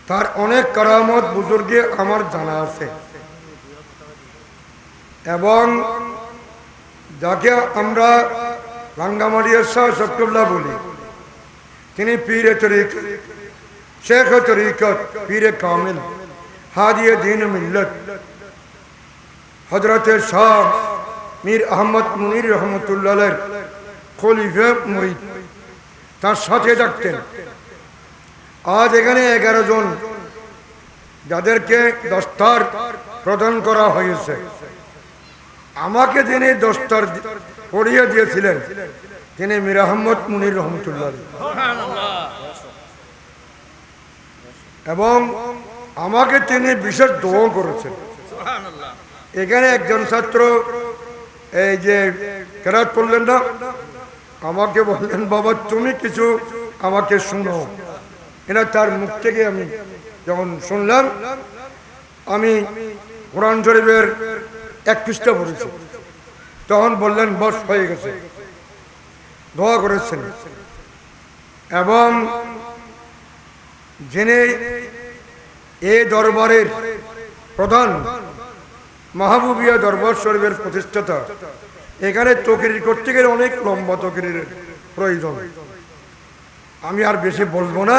তার অনেক কারামত বুজুর্গে আমার জানা আছে। এবং যাকে আমরা রাঙ্গামাটিয়ার শাহ শফিউল্লাহ বলি, তিনি পীরে তরিকত, শেখ তরিকত, পীরে কামিল, হাদিয়ে দ্বীন মিল্লত, হযরতে শাহ মীর আহমদ মুনির রহমতুল্লাহ আলাইহির খলিফা মুরিদ, তার সাথে থাকতেন। আজ এখানে 11 জন যাদেরকে দস্তার প্রদান করা হয়েছে, আমাকে যিনি দস্তার পড়িয়ে দিয়েছিলেন তিনি মীর আহমদ মুনির রহমতুল্লাহ আলাইহি, এবং আমাকে তিনি বিশেষ দোয়া করেছেন। এখানে একজন ছাত্র এই যে কেরাত করলেন না, আমাকে বললেন বাবা তুমি কিছু আমাকে শুনো। এটা তার মুখ থেকে আমি যখন শুনলাম, আমি কোরআন শরীফের 1 পৃষ্ঠা পড়েছি, তখন বললেন বস হয়ে গেছে, দোয়া করেছেন। এবং যিনি এই দরবারের প্রধান, মাহবুবিয়া দরবার শরীফের প্রতিষ্ঠাতা, এখানে তকরির করতে গেলে অনেক লম্বা তকরির প্রয়োজন। আমি আর বেশি বলবো না,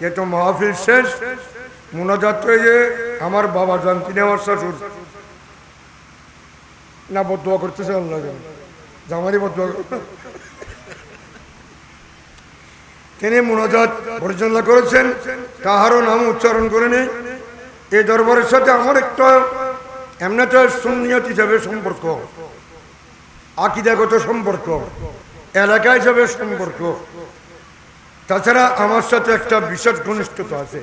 যেহেতু মাহফিল শেষ। মুনাজাত হয়ে আমার বাবা যান, তিনি আমার শ্বশুর, না বদুয়া করতেছে আল্লাহ জামারি বদুয়া, তিনি মুনাজাত পরিচালনা করেছেন, কাহারও নাম উচ্চারণ করে নেই। এই দরবারের সাথে আমার একটা এমনিতে সুন্নিয়ত হিসাবে সম্পর্ক, আকীদাগত সম্পর্ক, এলাকা হিসাবে সম্পর্ক, তাছাড়া আমার সাথে একটা বিশেষ ঘনিষ্ঠতা আছে।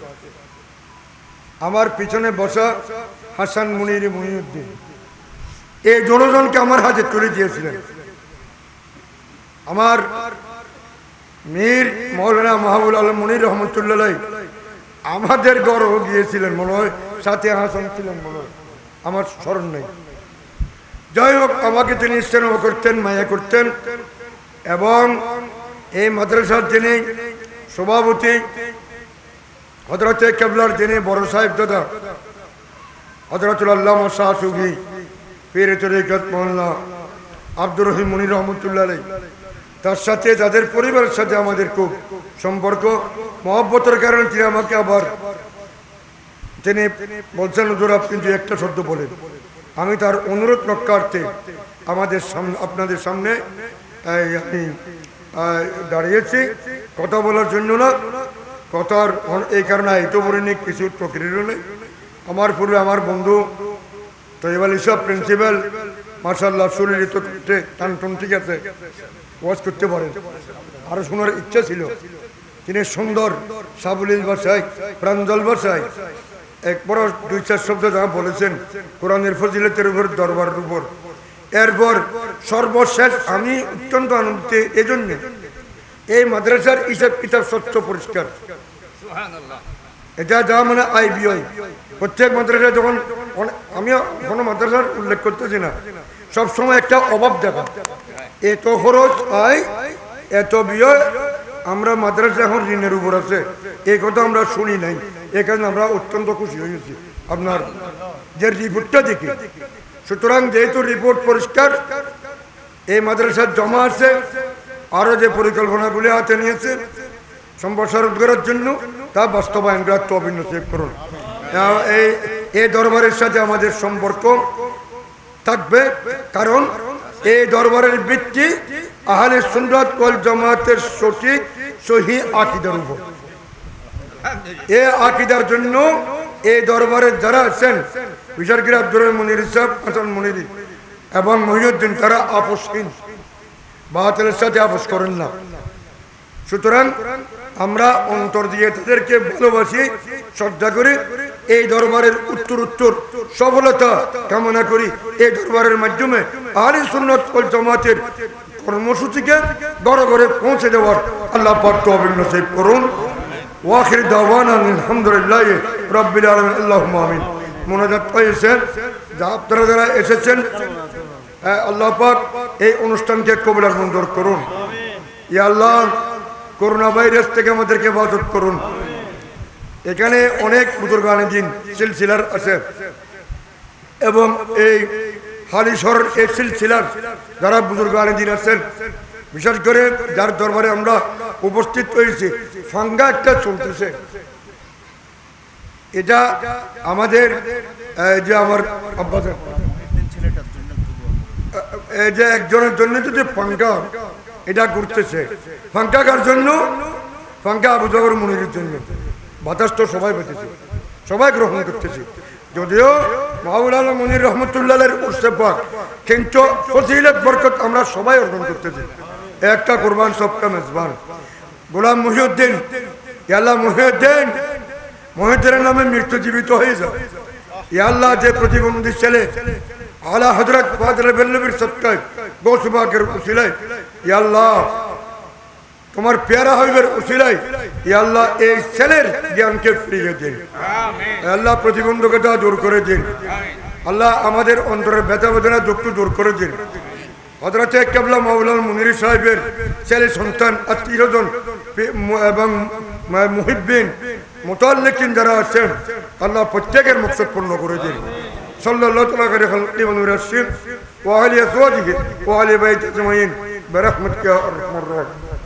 আমার পিছনে বসা হাসান মুনির মুহিউদ্দিন, এই জনজনকে আমার হাতে তুলে দিয়েছিলেন। আমার মীর মৌলানা মাহবুল আলম মুনির রহমতুল্লাহ আলাইহি আমাদের গর্ব গিয়েছিলেন, মনে হয় সাথে হাসান ছিলেন, মনে হয়, আমার স্মরণ নেই। যাই হোক, আমাকে তিনি স্নেহ করতেন, মায়া করতেন। এবং এই মাদ্রাসার যিনি সভাপতি, হযরতে কেবলার যিনি বড় সাহেব দাদা, হযরতুল আল্লামা শাহ সুফি পীর তরিকত মাওলানা আব্দুর রহিম মুনির রহমতুল্লাহ আলাইহি, তার সাথে তাদের পরিবারের সাথে আমাদের খুব সম্পর্ক, মহব্বতের কারণে তিনি আমাকে আবার তিনি বলছেন হুজুর আপনি কিন্তু একটা শব্দ বলেন। আমি তার অনুরোধ রক্ষার্থে আমাদের সামনে, আপনাদের সামনে আমি দাঁড়িয়েছি, কথা বলার জন্য না, কথার এই কারণে এতো বলিনি, কিছু তকরিরও নেই। আমার পূর্বে আমার বন্ধু তৈব আলী সাহেব প্রিন্সিপাল, মাশাআল্লাহ সুলিত টান ঠিক আছে, ওয়াজ করতে পারেন, আরো শোনার ইচ্ছা ছিল। তিনি সুন্দর সাবলীল ভাষায়, প্রাঞ্জল ভাষায় একবার 2-4 শব্দ যা বলেছেন কোরআনের ফজিলতের উপর, দরবারের উপর। এরপর সর্বশেষ আমি অত্যন্ত আনন্দিত এজন্য, এই মাদ্রাসার হিসাব কিতাব স্বচ্ছ পরিষ্কার, এটা যা মানে IBI প্রত্যেক মাদ্রাসায়, যখন আমি কোনো মাদ্রাসার উল্লেখ করতেছি না, সবসময় একটা অভাব দেখা, এত খরচ হয়, এত ব্যয়, আমরা মাদ্রাসা এখন ঋণের উপর আছে, এই কথা আমরা শুনি নাই। এখানে আমরা অত্যন্ত খুশি হয়েছি আপনার যে রিপোর্টটা দেখি। সুতরাং যেহেতু রিপোর্ট পরিষ্কার, এই মাদ্রাসার জমা আছে, আরো যে পরিকল্পনাগুলি হাতে নিয়েছে, সম্প্রসারণ করার জন্য তা বাস্তবায়ন করার তৌফিক নসিব করুন। এই দরবারের সাথে আমাদের সম্পর্ক থাকবে, কারণ এই দরবারের ভিত্তি আহলে সুন্নাত ওয়াল জামাতের সঠিক সহিহ আকীদার উপর। এই আকীদার জন্য এই দরবারে যারা আছেন, বিশেষ করে আব্দুর রহমান মুনির সাহেব, হাসান মুনিরি এবং মহিউদ্দিন, তারা আপোষহীন, বাতিলের সাথে আপোষ করেন না। সুতরাং আমরা অন্তর দিয়ে তাদেরকে ভালোবাসি, শ্রদ্ধা করি। এই দরবারের উত্তর সফলতা কামনা করি। এই দরবারের মাধ্যমে আহলে সুন্নাত ওয়াল জামাতের কর্মসূচিকে ঘরে ঘরে পৌঁছে দেওয়ার আল্লাহ পাক তৌফিক নসিব করুন। ওয়াখির দাওয়ানা আলহামদুলিল্লাহি রাব্বিল আলামিন, আল্লাহুম্মা আমিন। মোনাজাত হয়েছেন, যা আপনারা যারা এসেছেন, আল্লাহ পাক এই অনুষ্ঠানকে কবুল আর মঞ্জুর করুন। ইয়া আল্লাহ, করোনা ভাইরাস থেকে আমাদেরকে হেফাজত করুন। এখানে অনেক বুজুর্গানে দিন সিলসিলার আছে এবং এই হালিশহর এই সিলসিলার যারা বুজুর্গানে দিন আছেন, বিশেষ করে যার দরবারে আমরা উপস্থিত হয়েছি, ফাঙ্গা একটা চলতেছে। এটা আমাদের যে আমার আব্বা এই যে একজনের জন্য যদি ফাঙ্গা এটা ঘুরতেছে, ফাঙ্কা কার জন্য? ফাঙ্কা আবু জাফর মুনিরের জন্য। বাতাস তো সবাই বেঁচেছে, সবাই গ্রহণ করতেছি, যদিও মাওলানা মুনির রহমতুল্লাহের উর্সে পাক, কিন্তু ফজিলত বরকত আমরা সবাই অর্জন করতেছি। একটা কুরবান সবকা মেজবান। গোলাম মহিউদ্দিন, আল্লাহ মহিউদ্দিনের নামে মৃত্যু জীবিত হয়ে যায়। আল্লাহ, যে প্রতিবন্ধী ছেলে আলা হযরত ফাদলে বেল্লবীর সৎকায় গৌসুবাকের উসিলায়, আল্লাহ তোমার পেয়ারা হইবের উসিলায়, আল্লাহ এই ছেলের জ্ঞানকে ফিরিয়ে দিন। আল্লাহ প্রতিবন্ধকতা দূর করে দিন। আল্লাহ আমাদের অন্তরের ব্যথা বেদনা দুঃখ দূর করে দিন। হযরতে কেবলা মাওলানা মুনির সাহেবের ছেলে সন্তান, আত্মীয়জন এবং মুহিব্বিন মুতাল্লিকিন যারা আছেন, আল্লাহ প্রত্যেকের মকসদ পূর্ণ করে দিন। সাল্লাল্লাহু তাআলা আলাইহি ওয়া সাল্লাম ওয়া আলিহি ওয়া সাহবিহি ওয়া আলি বাইতি আজমাইন বিরহমাতিকা ইয়া আরহামার রাহিমিন।